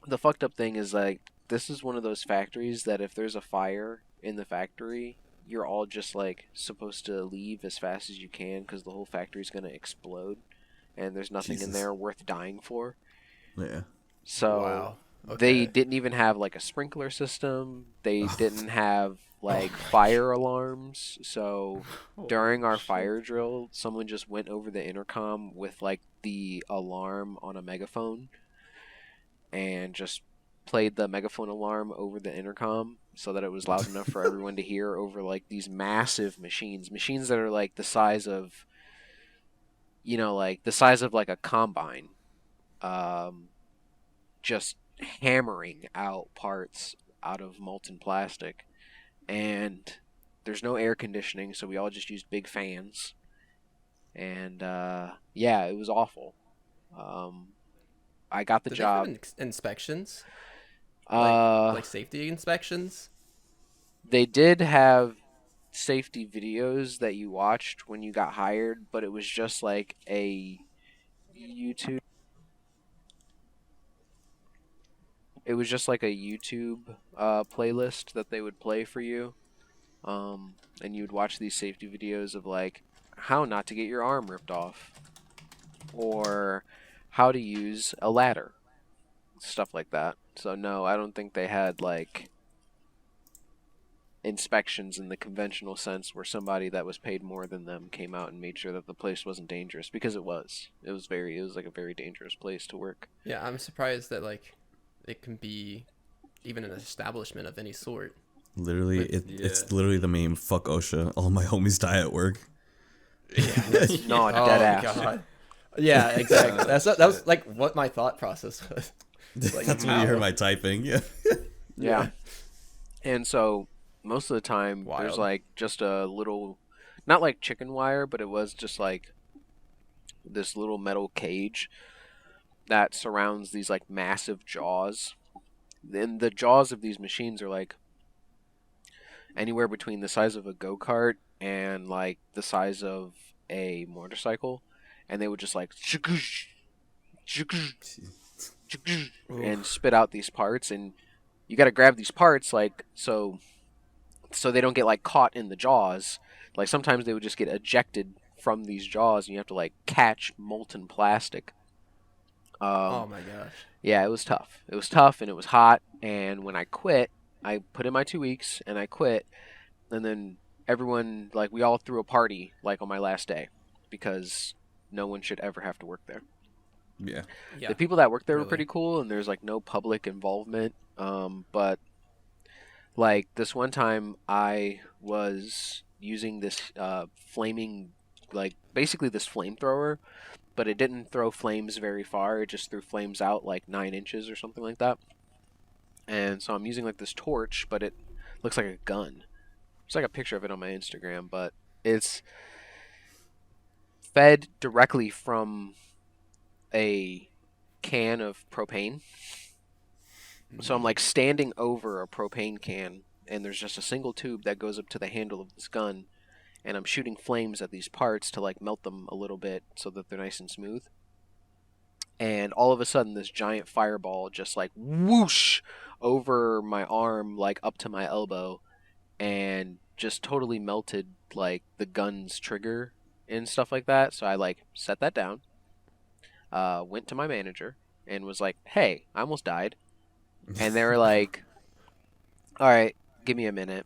B: the fucked up thing is like this is one of those factories that if there's a fire in the factory, you're all just like supposed to leave as fast as you can because the whole factory's going to explode and there's nothing in
A: Jesus.
B: there worth dying for.
A: yeah.
B: So
C: Wow.
B: they
C: Okay.
B: didn't even have like a sprinkler system. They didn't have like fire alarms. So during our fire drill, someone just went over the intercom with like the alarm on a megaphone and just played the megaphone alarm over the intercom so that it was loud enough for everyone to hear over like these massive machines that are like the size of like the size of like a combine. Just hammering out parts out of molten plastic, and there's no air conditioning, so we all just used big fans, and yeah, it was awful. I got the
C: Did
B: job.
C: they have inspections?
B: Uh,
C: Like safety inspections?
B: they did have safety videos that you watched when you got hired, but it was just like a YouTube. It was just like a YouTube playlist that they would play for you. And you would watch these safety videos of like how not to get your arm ripped off or how to use a ladder, stuff like that. So no, I don't think they had like inspections in the conventional sense where somebody that was paid more than them came out and made sure that the place wasn't dangerous, because it was like a very dangerous place to work.
C: Yeah, I'm surprised that like it can be even an establishment of any sort.
A: Literally,
C: With-
A: it's literally the meme. Fuck OSHA. All my homies die at work.
B: No,
C: Oh
B: dead
C: my
B: ass.
C: god. Yeah, exactly. That was like what my thought process was. Like,
A: That's when you heard my typing. Yeah.
B: Yeah. And so most of the time there's
C: Wild.
B: like just a little, not like chicken wire, but it was just like this little metal cage that surrounds these like massive jaws. And the jaws of these machines are like anywhere between the size of a go-kart and like the size of a motorcycle, and they would just like and spit out these parts, and you got to grab these parts like so they don't get like caught in the jaws. Like sometimes they would just get ejected from these jaws and you have to like catch molten plastic.
C: oh my gosh.
B: Yeah, it was tough. It was tough and it was hot, and when I quit, I put in my 2 weeks and I quit, and then everyone, like, we all threw a party like on my last day because no one should ever have to work there.
A: Yeah.
C: Yeah.
B: The people that worked there were
C: really.
B: pretty cool, and there's like no public involvement. But like this one time, I was using this flaming, like basically this flamethrower, but it didn't throw flames very far. It just threw flames out like 9 inches or something like that. And so I'm using like this torch, but it looks like a gun. There's like a picture of it on my Instagram, but it's fed directly from a can of propane. So I'm like standing over a propane can, and there's just a single tube that goes up to the handle of this gun, and I'm shooting flames at these parts to like melt them a little bit so that they're nice and smooth. And all of a sudden, this giant fireball just like whoosh over my arm, like up to my elbow, and just totally melted like the gun's trigger and stuff like that. So I like set that down, went to my manager and was like, "Hey, I almost died," and they were like, "All right, give me a minute."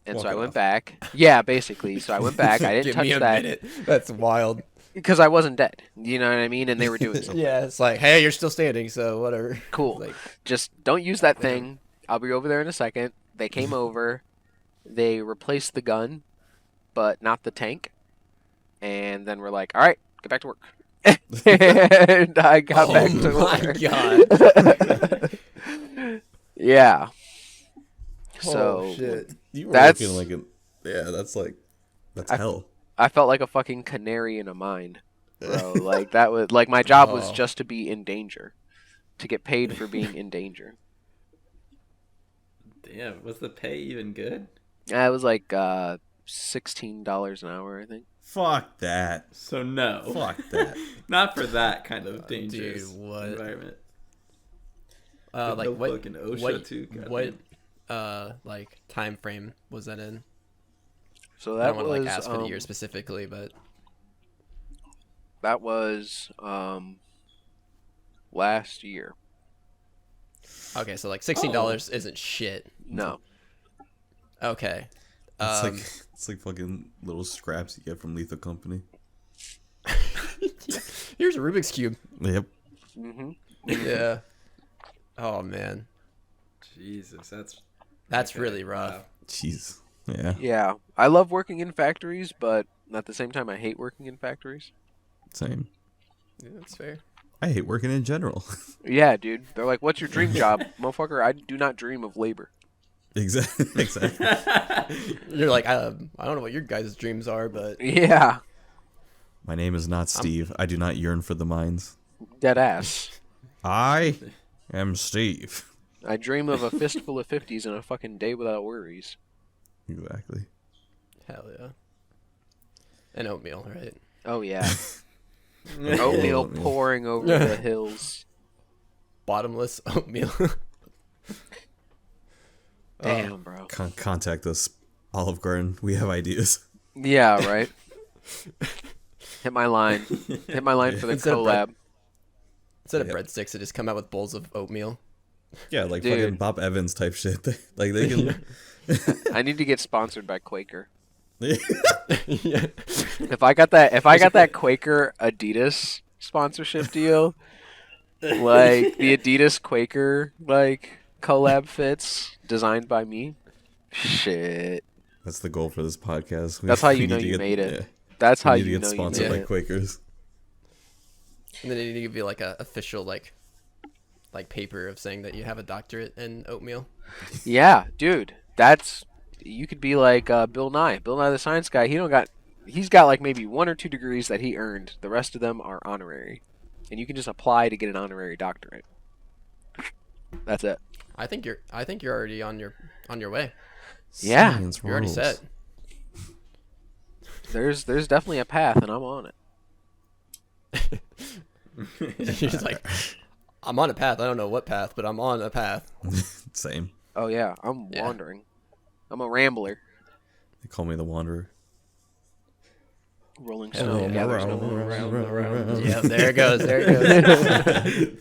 B: And
A: Walk
B: so I
A: it
B: went
A: off.
B: back. Yeah, basically. So I went back. I didn't
C: Give
B: touch
C: me a
B: that
C: minute. That's wild.
B: because I wasn't dead. You know what I mean? And they were doing something.
C: Yeah, it's like, hey, you're still standing, so whatever.
B: Cool.
C: Like,
B: Just don't use that thing. I'll be over there in a second. They came over. They replaced the gun, but not the tank. And then we're like, all right, get back to work. And I got back to
C: my
B: work. Yeah.
C: Oh,
B: So
C: shit.
A: You were
B: That's-
A: looking like a yeah. That's
B: I-
A: hell.
B: I felt like a fucking canary in a mine, bro. Like that was like my job was
C: Oh.
B: just to be in danger, to get paid for being in danger.
D: Damn, was the pay even good?
B: It was like $16 an hour, I think.
A: Fuck that.
D: So no.
A: Fuck that.
D: Not for that kind of dangerous
C: Dude, what?
D: environment.
C: Like
D: No
C: what?
D: fucking OSHA
C: What?
D: too, goddamn.
C: What? Like time frame was that in?
B: So
C: I
B: that
C: don't want to
B: was
C: like ask for the year specifically, but
B: that was last year.
C: okay, so like $16 isn't shit.
B: No.
C: Okay.
A: It's like fucking little scraps you get from Lethal Company.
C: Here's a Rubik's cube.
A: Yep.
B: hmm
C: Yeah. Oh man,
D: Jesus,
C: that's
D: okay,
C: really rough.
D: wow.
A: Jeez. Yeah.
B: Yeah, I love working in factories, but at the same time, I hate working in factories.
A: Same.
C: Yeah, that's fair.
A: I hate working in general.
B: Yeah, dude. They're like, "What's your dream job, motherfucker?" I do not dream of labor.
A: Exactly. Exactly.
C: You're like, I don't know what your guys' dreams are, but
B: Yeah,
A: My name is not Steve. I do not yearn for the mines.
B: dead ass.
A: I am Steve.
B: I dream of a fistful of 50s and a fucking day without worries.
A: Exactly.
C: hell yeah. And oatmeal, right?
B: Oh yeah, oatmeal
A: Oatmeal.
B: pouring over the hills.
C: Bottomless oatmeal.
B: Damn, bro.
A: Contact us, Olive Garden. We have ideas.
B: Yeah, right. Hit my line. Hit my line for the
C: Instead of bread-
B: collab.
C: Instead of
A: Yep.
C: breadsticks, they just come out with bowls of oatmeal.
A: Yeah, like
B: Dude.
A: fucking Bob Evans type shit. Like they can.
B: I need to get sponsored by Quaker.
C: yeah.
B: If I got that Quaker Adidas sponsorship deal, like the Adidas Quaker like collab fits designed by me, shit.
A: That's the goal for this podcast.
B: That's how
A: we
B: you know
A: need to
B: you
A: get-
B: made it.
A: Yeah,
B: That's how
A: we need to
B: you
A: get
B: know you
A: sponsored
B: made
A: by
B: it.
A: Quakers.
C: And then they need to give you like a official like paper of saying that you have a doctorate in oatmeal.
B: Yeah, dude. That's you could be like Bill Nye. Bill Nye the Science Guy. He's got like maybe 1 or 2 degrees that he earned. The rest of them are honorary, and you can just apply to get an honorary doctorate. That's it.
C: I think you're already on your way.
B: Yeah.
A: Science
C: You're already
A: rules.
C: set.
B: There's definitely a path, and I'm on it.
C: You're just like, I'm on a path. I don't know what path, but I'm on a path.
A: Same.
B: Oh yeah, I'm
C: Yeah.
B: wandering. I'm a rambler.
A: They call me the Wanderer.
B: Rolling
C: Hell
B: stone
C: yeah.
B: gathers no moon.
C: Yeah, there it goes. There it goes.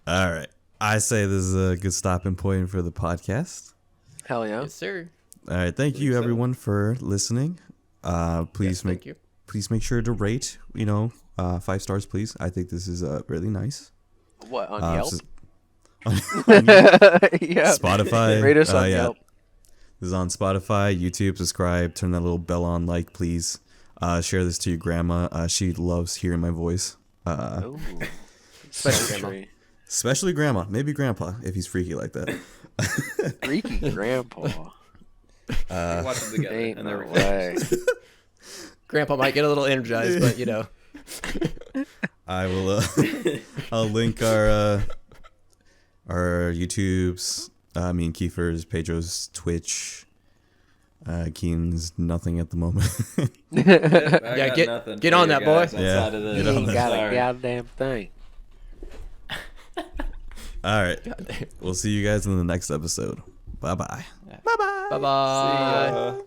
A: All right. I say this is a good stopping point for the podcast.
B: Hell yeah.
C: Yes, sir.
A: All right. Thank you,
D: so.
A: everyone, for listening. Please
C: Thank you.
A: make sure to rate. 5 stars, please. I think this is really nice.
B: What on Yelp?
A: Just-
B: Yeah.
A: Spotify.
B: Rate us on
A: yeah.
B: Yelp.
A: This is on Spotify, YouTube. Subscribe. Turn that little bell on. Like, please. Share this to your grandma. She loves hearing my voice.
B: Ooh.
C: Especially grandma.
B: Sultry.
A: Especially grandma. Maybe grandpa if he's freaky like that.
B: Freaky grandpa.
D: Watch them together,
B: Ain't
D: and
B: no
D: they're
B: way.
C: Grandpa might get a little energized, but
A: I will. I'll link our YouTubes. Me and Kiefer's, Pedro's Twitch. Keen's nothing at the moment.
C: Yeah, get on that, boy.
A: Yeah,
D: Of this.
A: get on
B: Ain't
A: that.
B: got a
D: Sorry.
B: goddamn thing.
A: All right.
C: God damn.
A: We'll see you guys in the next episode. Bye bye.
C: Bye bye.
D: See ya.